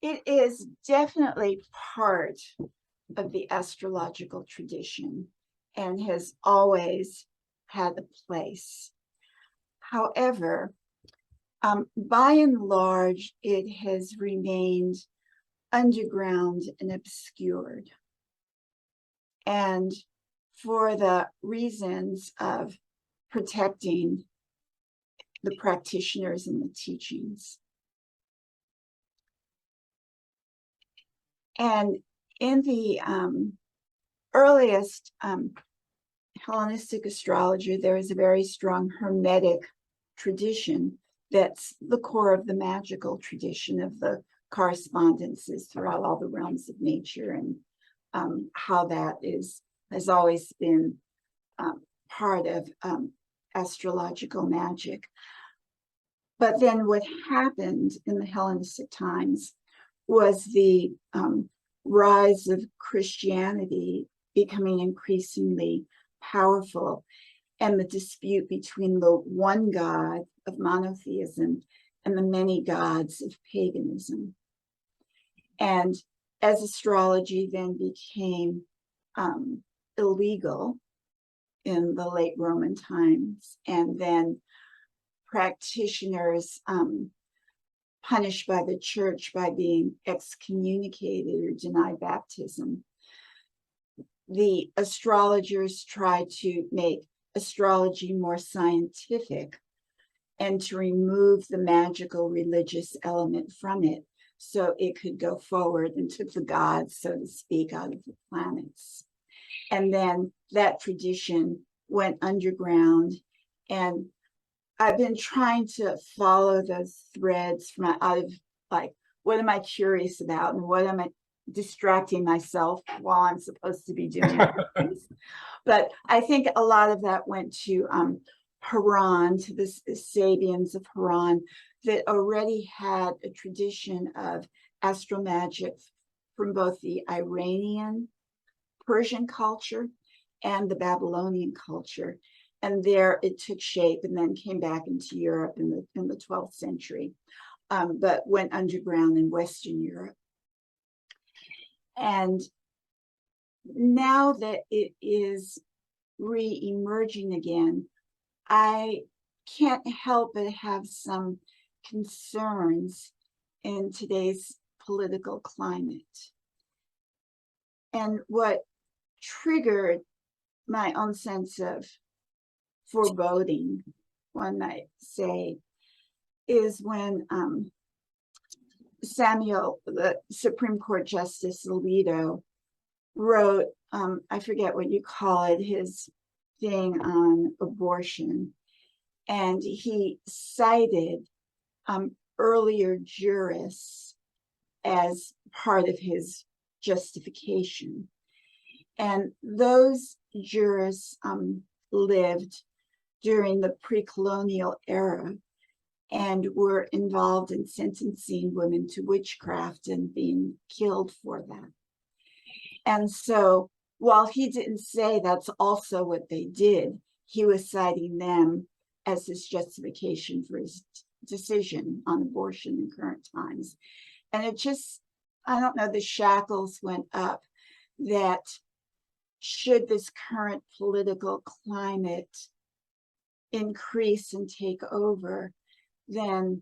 Speaker 2: It is definitely part of the astrological tradition and has always had a place. However, by and large, it has remained underground and obscured. And for the reasons of protecting the practitioners and the teachings. And in the earliest Hellenistic astrology, there is a very strong Hermetic tradition that's the core of the magical tradition of the correspondences throughout all the realms of nature, and how that has always been part of astrological magic. But then what happened in the Hellenistic times was the rise of Christianity becoming increasingly powerful, and the dispute between the one God of monotheism and the many gods of paganism. And as astrology then became illegal in the late Roman times, and then practitioners punished by the church by being excommunicated or denied baptism, the astrologers tried to make astrology more scientific and to remove the magical religious element from it so it could go forward and took the gods, so to speak, out of the planets. And then that tradition went underground, and I've been trying to follow those threads from out of, like, what am I curious about and what am I distracting myself while I'm supposed to be doing things. But I think a lot of that went to Haran, to the Sabians of Haran, that already had a tradition of astral magic from both the Iranian Persian culture and the Babylonian culture. And there it took shape and then came back into Europe in the 12th century, but went underground in Western Europe. And now that it is re-emerging again, I can't help but have some concerns in today's political climate. And what triggered my own sense of foreboding, one might say, is when the Supreme Court Justice Alito wrote, I forget what you call it, his thing on abortion, and he cited earlier jurists as part of his justification. And those jurists lived during the pre-colonial era and were involved in sentencing women to witchcraft and being killed for that. And so while he didn't say that's also what they did, he was citing them as his justification for his decision on abortion in current times. And it just, I don't know, the shackles went up that should this current political climate increase and take over, then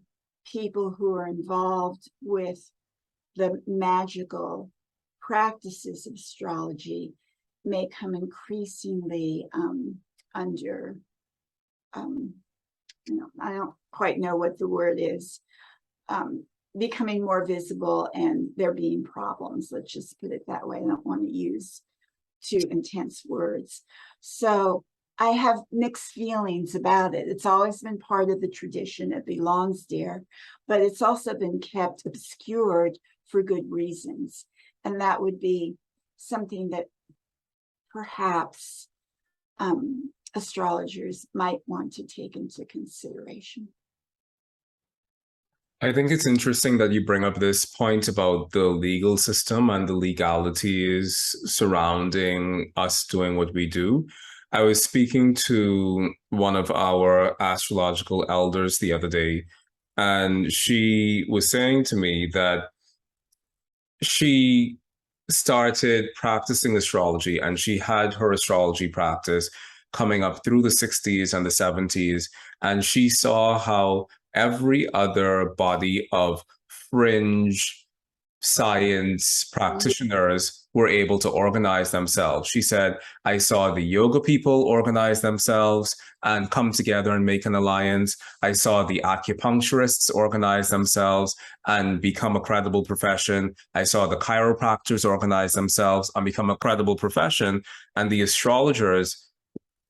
Speaker 2: people who are involved with the magical practices of astrology may come increasingly under, I don't quite know what the word is, becoming more visible, and there being problems. Let's just put it that way. I don't want to use too intense words. So I have mixed feelings about it. It's always been part of the tradition. It belongs there, but it's also been kept obscured for good reasons. And that would be something that perhaps astrologers might want to take into consideration.
Speaker 1: I think it's interesting that you bring up this point about the legal system and the legalities surrounding us doing what we do. I was speaking to one of our astrological elders the other day, and she was saying to me that she started practicing astrology, and she had her astrology practice coming up through the 60s and the 70s, and she saw how every other body of fringe science practitioners were able to organize themselves. She said, I saw the yoga people organize themselves and come together and make an alliance. I saw the acupuncturists organize themselves and become a credible profession. I saw the chiropractors organize themselves and become a credible profession. And the astrologers,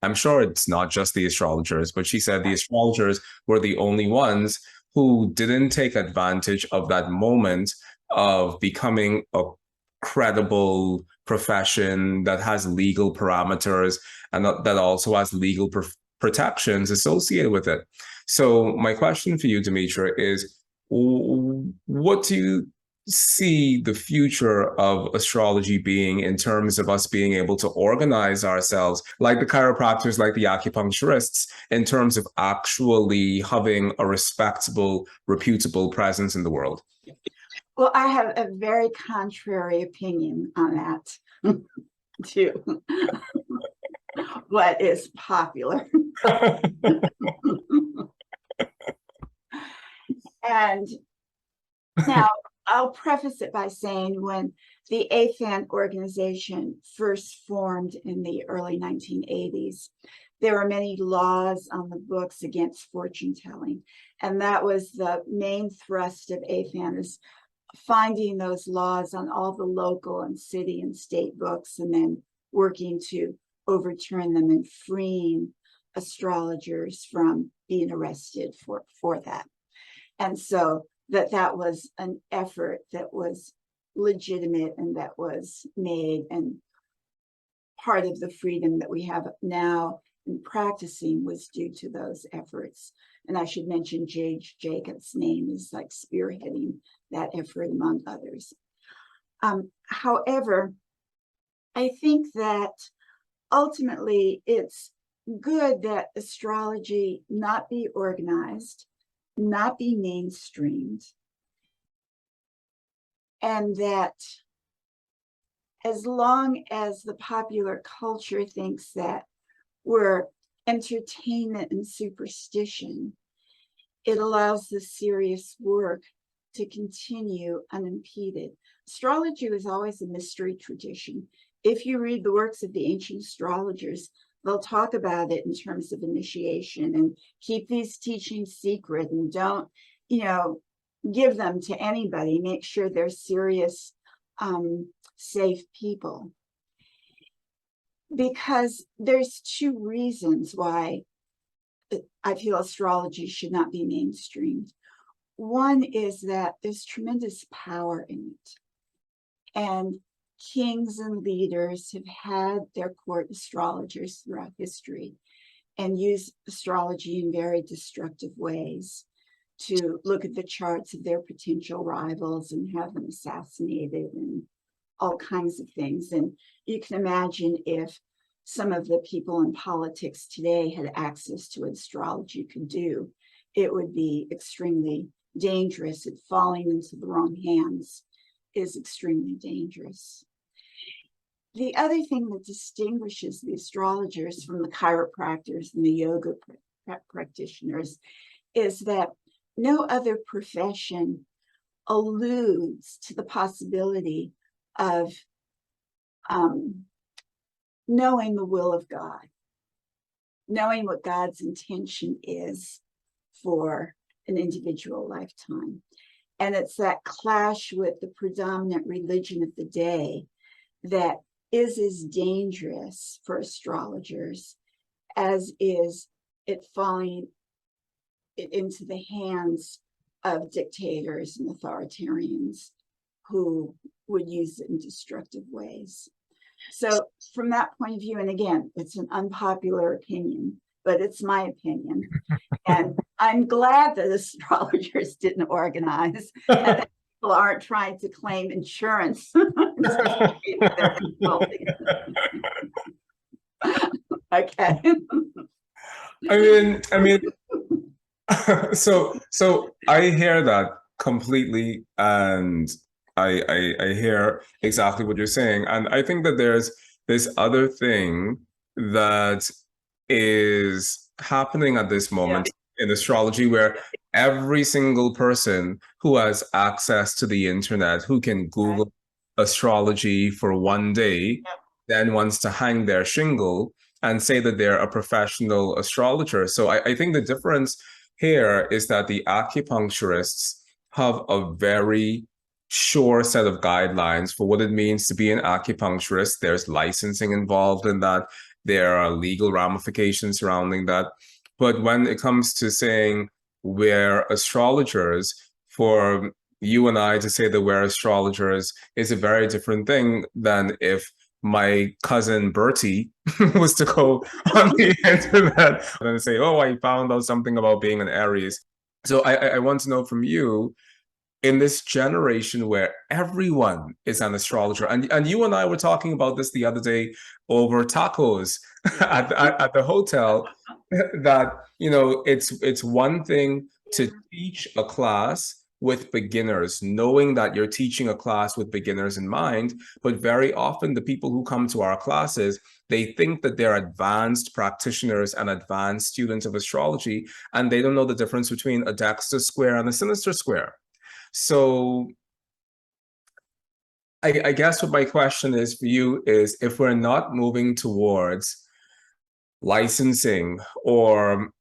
Speaker 1: I'm sure it's not just the astrologers, but she said the astrologers were the only ones who didn't take advantage of that moment of becoming a credible profession that has legal parameters and that also has legal protections associated with it. So my question for you, Demetra, is what do you see the future of astrology being in terms of us being able to organize ourselves, like the chiropractors, like the acupuncturists, in terms of actually having a respectable, reputable presence in the world?
Speaker 2: Well, I have a very contrary opinion on that too. What is popular. And now I'll preface it by saying when the AFAN organization first formed in the early 1980s, there were many laws on the books against fortune telling. And that was the main thrust of AFAN, is finding those laws on all the local and city and state books and then working to overturn them and freeing astrologers from being arrested for that. And so that was an effort that was legitimate and that was made, and part of the freedom that we have now in practicing was due to those efforts. And I should mention J.H. Jacobs' name is like spearheading that effort among others. However, I think that ultimately it's good that astrology not be organized, not be mainstreamed, and that as long as the popular culture thinks that we're entertainment and superstition, it allows the serious work to continue unimpeded. Astrology was always a mystery tradition. if you read the works of the ancient astrologers, they'll talk about it in terms of initiation and keep these teachings secret and don't, give them to anybody. Make sure they're serious, safe people. Because there's two reasons why I feel astrology should not be mainstreamed. One is that there's tremendous power in it. And kings and leaders have had their court astrologers throughout history and used astrology in very destructive ways to look at the charts of their potential rivals and have them assassinated and all kinds of things. And you can imagine if some of the people in politics today had access to what astrology could do, it would be extremely dangerous. It falling into the wrong hands is extremely dangerous. The other thing that distinguishes the astrologers from the chiropractors and the yoga practitioners is that no other profession alludes to the possibility of knowing the will of God, knowing what God's intention is for an individual lifetime. And it's that clash with the predominant religion of the day that is as dangerous for astrologers as is it falling into the hands of dictators and authoritarians who would use it in destructive ways. So from that point of view, and again, it's an unpopular opinion, but it's my opinion. And I'm glad that astrologers didn't organize and that people aren't trying to claim insurance. Okay.
Speaker 1: I mean, so I hear that completely, and I hear exactly what you're saying, and I think that there's this other thing that is happening at this moment in astrology, where every single person who has access to the internet, who can Google astrology for one day, then wants to hang their shingle and say that they're a professional astrologer. So I think the difference here is that the acupuncturists have a very sure set of guidelines for what it means to be an acupuncturist. There's licensing involved in that. There are legal ramifications surrounding that. But when it comes to saying we're astrologers, for you and I to say that we're astrologers is a very different thing than if my cousin Bertie was to go on the internet and say, oh, I found out something about being an Aries. So I want to know from you, in this generation where everyone is an astrologer, and you and I were talking about this the other day over tacos at the hotel, that it's one thing to teach a class with beginners, knowing that you're teaching a class with beginners in mind, but very often the people who come to our classes, they think that they're advanced practitioners and advanced students of astrology, and they don't know the difference between a Dexter square and a sinister square. So I guess what my question is for you is, if we're not moving towards licensing or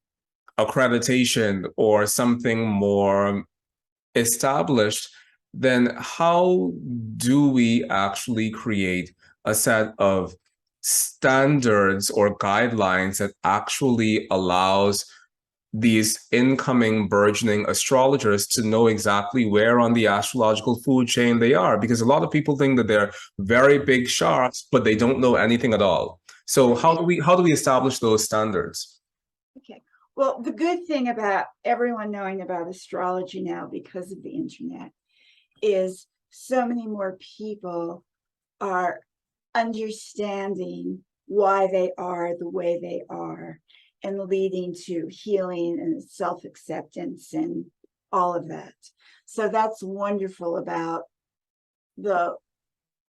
Speaker 1: accreditation or something more established, then how do we actually create a set of standards or guidelines that actually allows these incoming burgeoning astrologers to know exactly where on the astrological food chain they are? Because a lot of people think that they're very big sharks, but they don't know anything at all. So how do we establish those standards?
Speaker 2: Okay. Well, the good thing about everyone knowing about astrology now because of the internet is so many more people are understanding why they are the way they are, and leading to healing and self-acceptance and all of that. So that's wonderful about the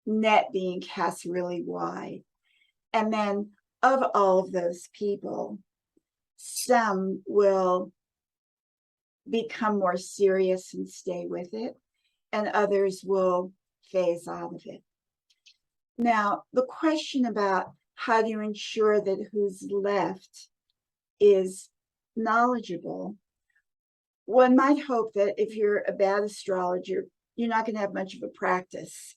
Speaker 2: net being cast really wide. And then of all of those people, some will become more serious and stay with it, and others will phase out of it. Now, the question about how do you ensure that who's left is knowledgeable, one might hope that if you're a bad astrologer, you're not going to have much of a practice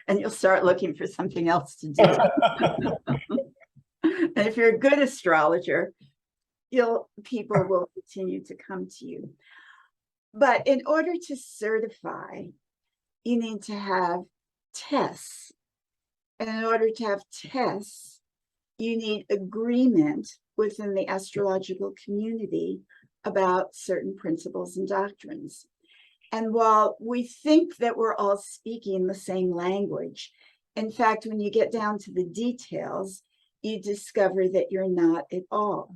Speaker 2: and you'll start looking for something else to do. And if you're a good astrologer, people will continue to come to you. But in order to certify, you need to have tests. And in order to have tests, you need agreement within the astrological community about certain principles and doctrines. And while we think that we're all speaking the same language, in fact, when you get down to the details, you discover that you're not at all.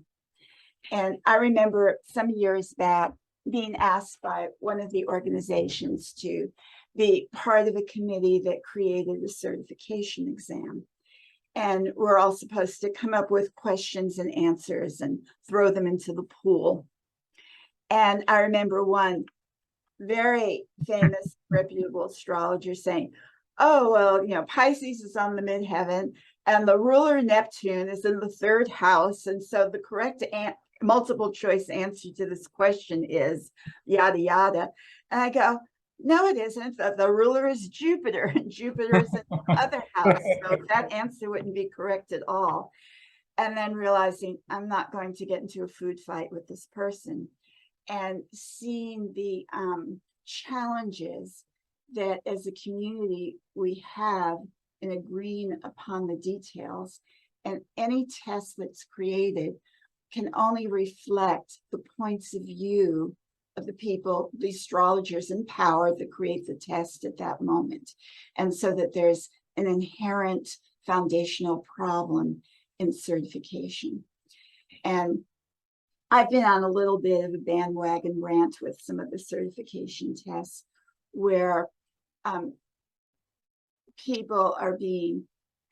Speaker 2: And I remember some years back being asked by one of the organizations to be part of a committee that created a certification exam. And we're all supposed to come up with questions and answers and throw them into the pool. And I remember one very famous, reputable astrologer saying, oh, well, Pisces is on the midheaven and the ruler Neptune is in the 3rd house. And so the correct multiple choice answer to this question is yada, yada. And I go, no, it isn't. The ruler is Jupiter, and Jupiter is in the other house. So that answer wouldn't be correct at all. And then realizing I'm not going to get into a food fight with this person, and seeing the challenges that as a community we have in agreeing upon the details, and any test that's created can only reflect the points of view of the people, the astrologers in power that create the test at that moment. And so that there's an inherent foundational problem in certification. And I've been on a little bit of a bandwagon rant with some of the certification tests where people are being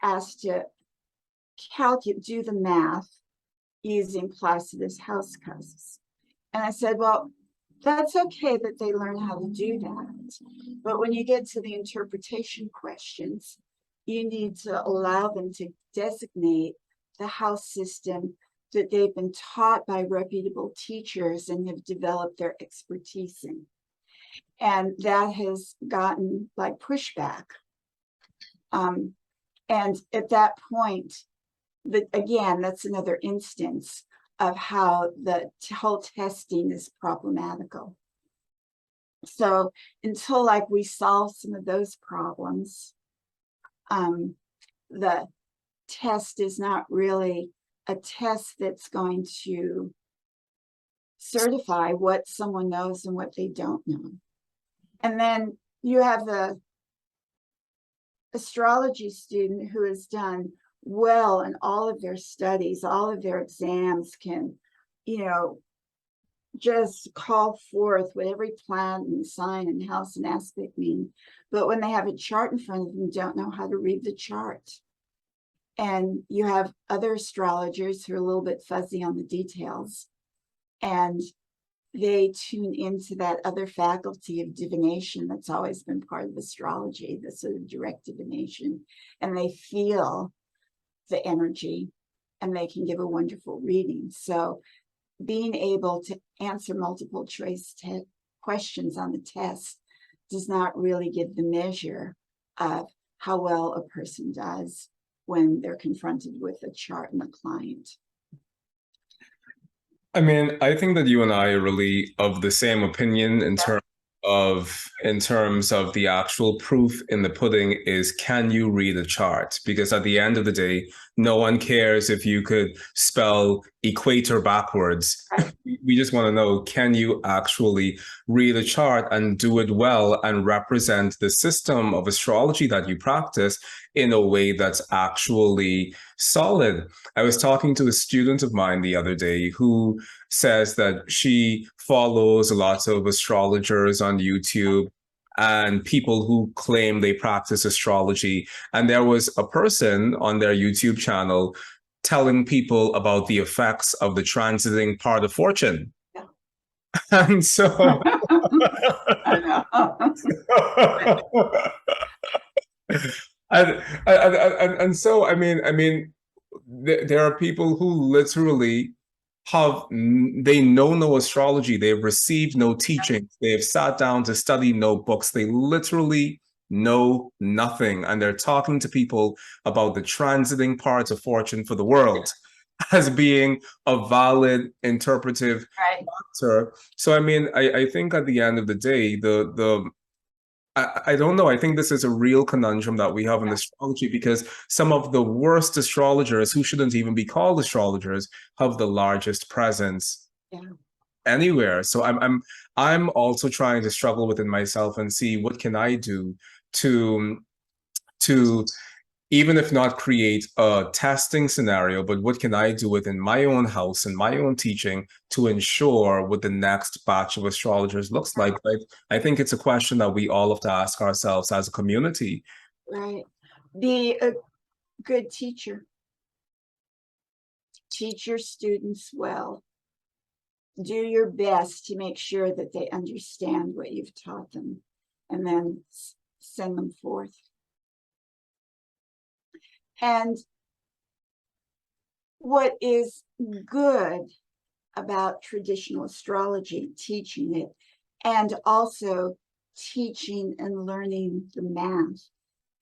Speaker 2: asked to do the math using Placidus house cusps. And I said, well, that's okay that they learn how to do that. But when you get to the interpretation questions, you need to allow them to designate the house system that they've been taught by reputable teachers and have developed their expertise in. And that has gotten like pushback. And at that point, again, that's another instance of how the whole testing is problematical. So until we solve some of those problems, the test is not really a test that's going to certify what someone knows and what they don't know. And then you have the astrology student who has done well in all of their studies, all of their exams, can, just call forth what every planet and sign and house and aspect mean. But when they have a chart in front of them, don't know how to read the chart. And you have other astrologers who are a little bit fuzzy on the details, and they tune into that other faculty of divination that's always been part of astrology, the sort of direct divination, and they feel the energy and they can give a wonderful reading. So being able to answer multiple choice questions on the test does not really give the measure of how well a person does when they're confronted with a chart and a client.
Speaker 1: I mean, I think that you and I are really of the same opinion in terms of the actual proof in the pudding is, can you read a chart? Because at the end of the day, no one cares if you could spell equator backwards. We just want to know, can you actually read a chart and do it well and represent the system of astrology that you practice in a way that's actually solid? I was talking to a student of mine the other day who says that she follows lots of astrologers on YouTube and people who claim they practice astrology. And there was a person on their YouTube channel telling people about the effects of the transiting part of fortune. Yeah. And so And so there are people who literally they know no astrology, they've received no teaching, they have sat down to study no books, they literally know nothing, and they're talking to people about the transiting parts of fortune for the world as being a valid interpretive
Speaker 2: Right.
Speaker 1: factor. So I think at the end of the day, I don't know. I think this is a real conundrum that we have in astrology, because some of the worst astrologers, who shouldn't even be called astrologers, have the largest presence
Speaker 2: Yeah.
Speaker 1: anywhere. So I'm also trying to struggle within myself and see what can I do to to even if not create a testing scenario, but what can I do within my own house and my own teaching to ensure what the next batch of astrologers looks like? I think it's a question that we all have to ask ourselves as a community.
Speaker 2: Right. Be a good teacher. Teach your students well. Do your best to make sure that they understand what you've taught them, and then send them forth. And what is good about traditional astrology, teaching it, and also teaching and learning the math,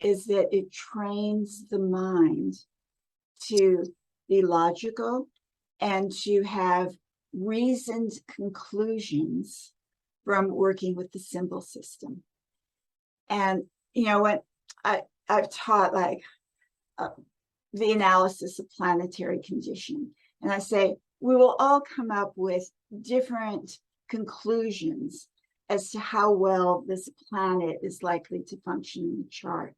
Speaker 2: is that it trains the mind to be logical and to have reasoned conclusions from working with the symbol system. And when I've taught like the analysis of planetary condition, and I say we will all come up with different conclusions as to how well this planet is likely to function in the chart.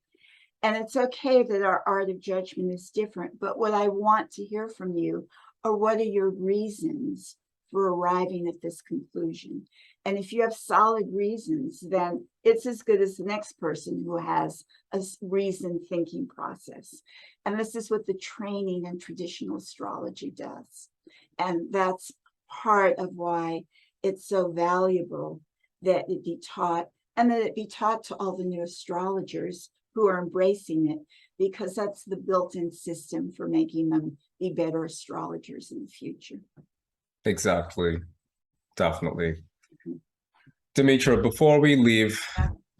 Speaker 2: And it's okay that our art of judgment is different, but what I want to hear from you are, what are your reasons for arriving at this conclusion? And if you have solid reasons, then it's as good as the next person who has a reasoned thinking process. And this is what the training in traditional astrology does. And that's part of why it's so valuable that it be taught, and that it be taught to all the new astrologers who are embracing it, because that's the built-in system for making them be better astrologers in the future.
Speaker 1: Exactly. Definitely. Demetra, before we leave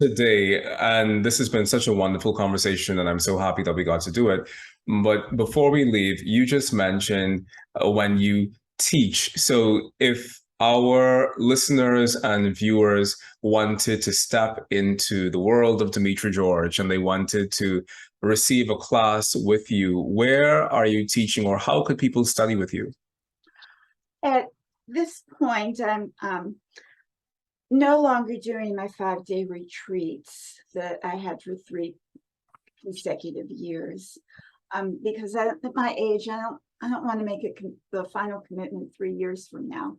Speaker 1: today, and this has been such a wonderful conversation, and I'm so happy that we got to do it. But before we leave, you just mentioned when you teach. So if our listeners and viewers wanted to step into the world of Demetra George and they wanted to receive a class with you, where are you teaching, or how could people study with you?
Speaker 2: At this point, I'm no longer doing my 5-day retreats that I had for 3 consecutive years, because at my age, I don't want to make the final commitment 3 years from now.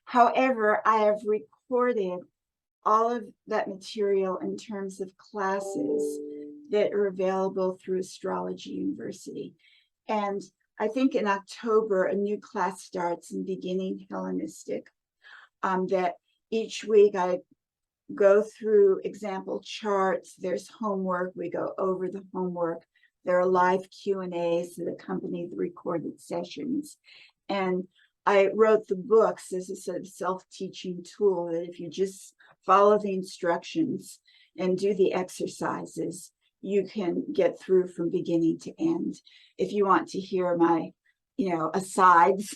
Speaker 2: However, I have recorded all of that material in terms of classes that are available through Astrology University. And I think in October, a new class starts in beginning Hellenistic, that each week I go through example charts. There's homework. We go over the homework. There are live Q&As that accompany the recorded sessions. And I wrote the books as a sort of self-teaching tool that if you just follow the instructions and do the exercises, you can get through from beginning to end. If you want to hear my, asides,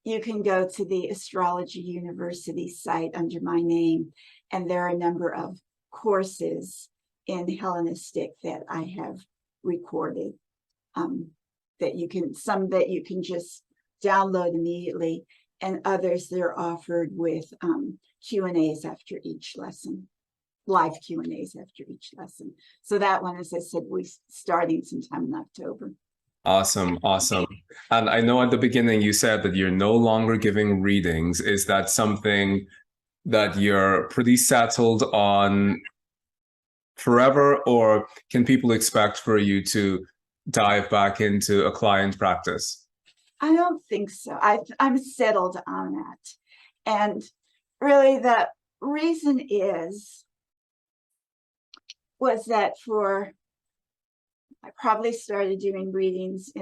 Speaker 2: you can go to the Astrology University site under my name, and there are a number of courses in Hellenistic that I have recorded, some that you can just download immediately, and others that are offered with Q&As after each lesson, live Q&As after each lesson. So that one, as I said, we're starting sometime in October.
Speaker 1: Awesome, awesome. And I know at the beginning you said that you're no longer giving readings. Is that something that you're pretty settled on forever, or can people expect for you to dive back into a client practice?
Speaker 2: I don't think so. I'm settled on that. And really the reason is was that I probably started doing readings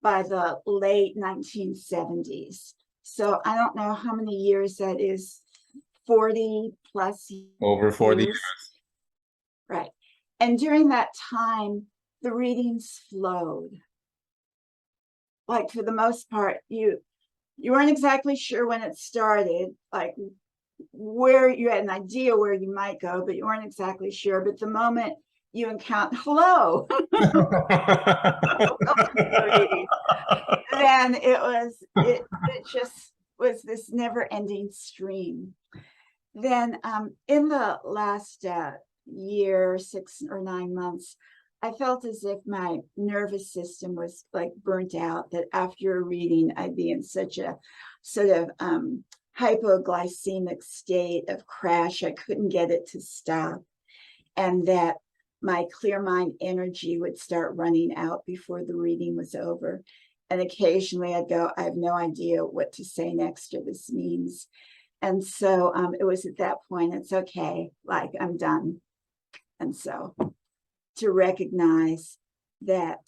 Speaker 2: by the late 1970s. So I don't know how many years that is, 40 plus
Speaker 1: Over 40 years.
Speaker 2: Right. And during that time, the readings flowed. Like, for the most part, you weren't exactly sure when it started, like where you had an idea where you might go, but you weren't exactly sure. But the moment you encounter hello, then it just was this never-ending stream. Then in the last year, 6 or 9 months, I felt as if my nervous system was like burnt out, that after a reading, I'd be in such a sort of hypoglycemic state of crash. I couldn't get it to stop. And that my clear mind energy would start running out before the reading was over. And occasionally I'd go, I have no idea what to say next or this means. And so it was at that point, it's okay, like I'm done. And so to recognize that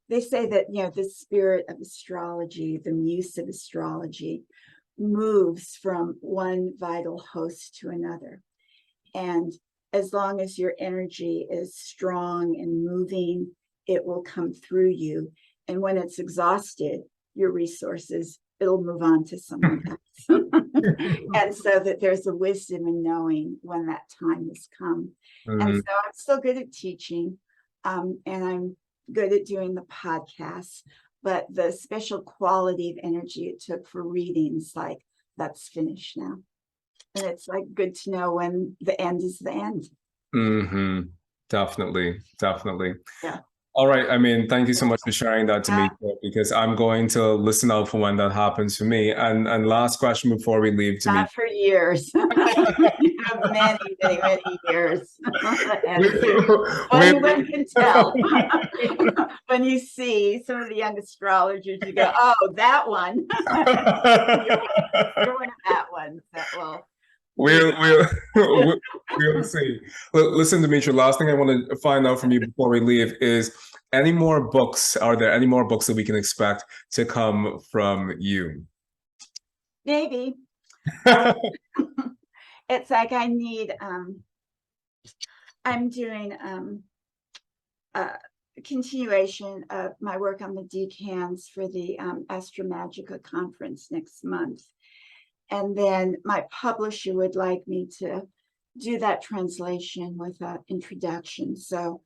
Speaker 2: they say that, the spirit of astrology, the muse of astrology, moves from one vital host to another. And as long as your energy is strong and moving, it will come through you. And when it's exhausted, your resources, it'll move on to someone else. And so that there's a wisdom in knowing when that time has come. And so I'm still good at teaching, and I'm good at doing the podcasts, but the special quality of energy it took for readings, like, that's finished now. And it's like good to know when the end is the end.
Speaker 1: Definitely.
Speaker 2: Yeah.
Speaker 1: All right. I mean, thank you so much for sharing that to me, because I'm going to listen out for when that happens for me. And last question before we leave, to
Speaker 2: Not for years. You have many years. One can tell. When you see some of the young astrologers, you go, oh, that one. You're one of that one that will.
Speaker 1: We'll see. Listen, Demetra, last thing I want to find out from you before we leave is, are there any more books that we can expect to come from you?
Speaker 2: Maybe. It's like I need, I'm doing a continuation of my work on the decans for the Astromagica conference next month. And then my publisher would like me to do that translation with an introduction. So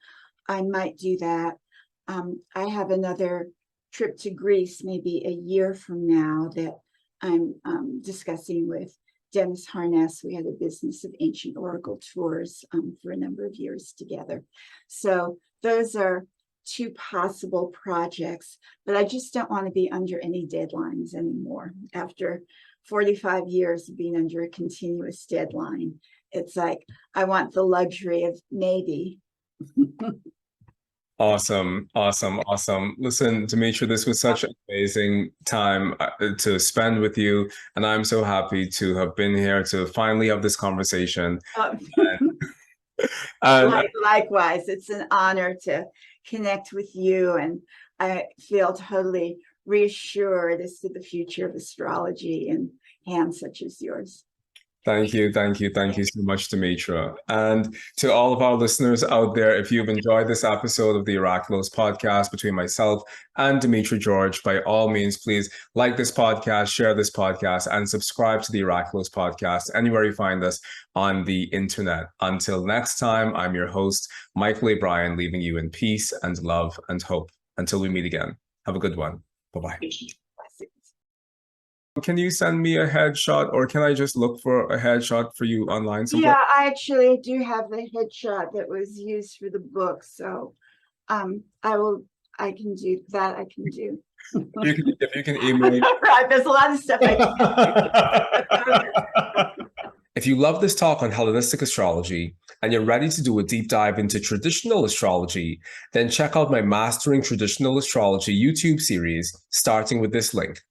Speaker 2: I might do that. I have another trip to Greece, maybe a year from now, that I'm discussing with Dennis Harness. We had a business of ancient oracle tours for a number of years together. So those are 2 possible projects, but I just don't want to be under any deadlines anymore. After 45 years of being under a continuous deadline, it's like I want the luxury of maybe.
Speaker 1: Awesome. Listen, Demetra, this was such an amazing time to spend with you, and I'm so happy to have been here to finally have this conversation.
Speaker 2: Likewise, it's an honor to connect with you, and I feel totally reassured as to the future of astrology in hands such as yours.
Speaker 1: Thank you so much, Demetra. And to all of our listeners out there, if you've enjoyed this episode of the Oraculos podcast between myself and Demetra George, by all means, please like this podcast, share this podcast, and subscribe to the Oraculos podcast anywhere you find us on the internet. Until next time, I'm your host, Mychal Bryan, leaving you in peace and love and hope. Until we meet again, have a good one. Bye-bye. Can you send me a headshot, or can I just look for a headshot for you online somewhere?
Speaker 2: Yeah, I actually do have the headshot that was used for the book. So I can do that. I can do.
Speaker 1: If you can email me.
Speaker 2: Right, there's a lot of stuff I can
Speaker 1: do. If you love this talk on Hellenistic astrology and you're ready to do a deep dive into traditional astrology, then check out my Mastering Traditional Astrology YouTube series, starting with this link.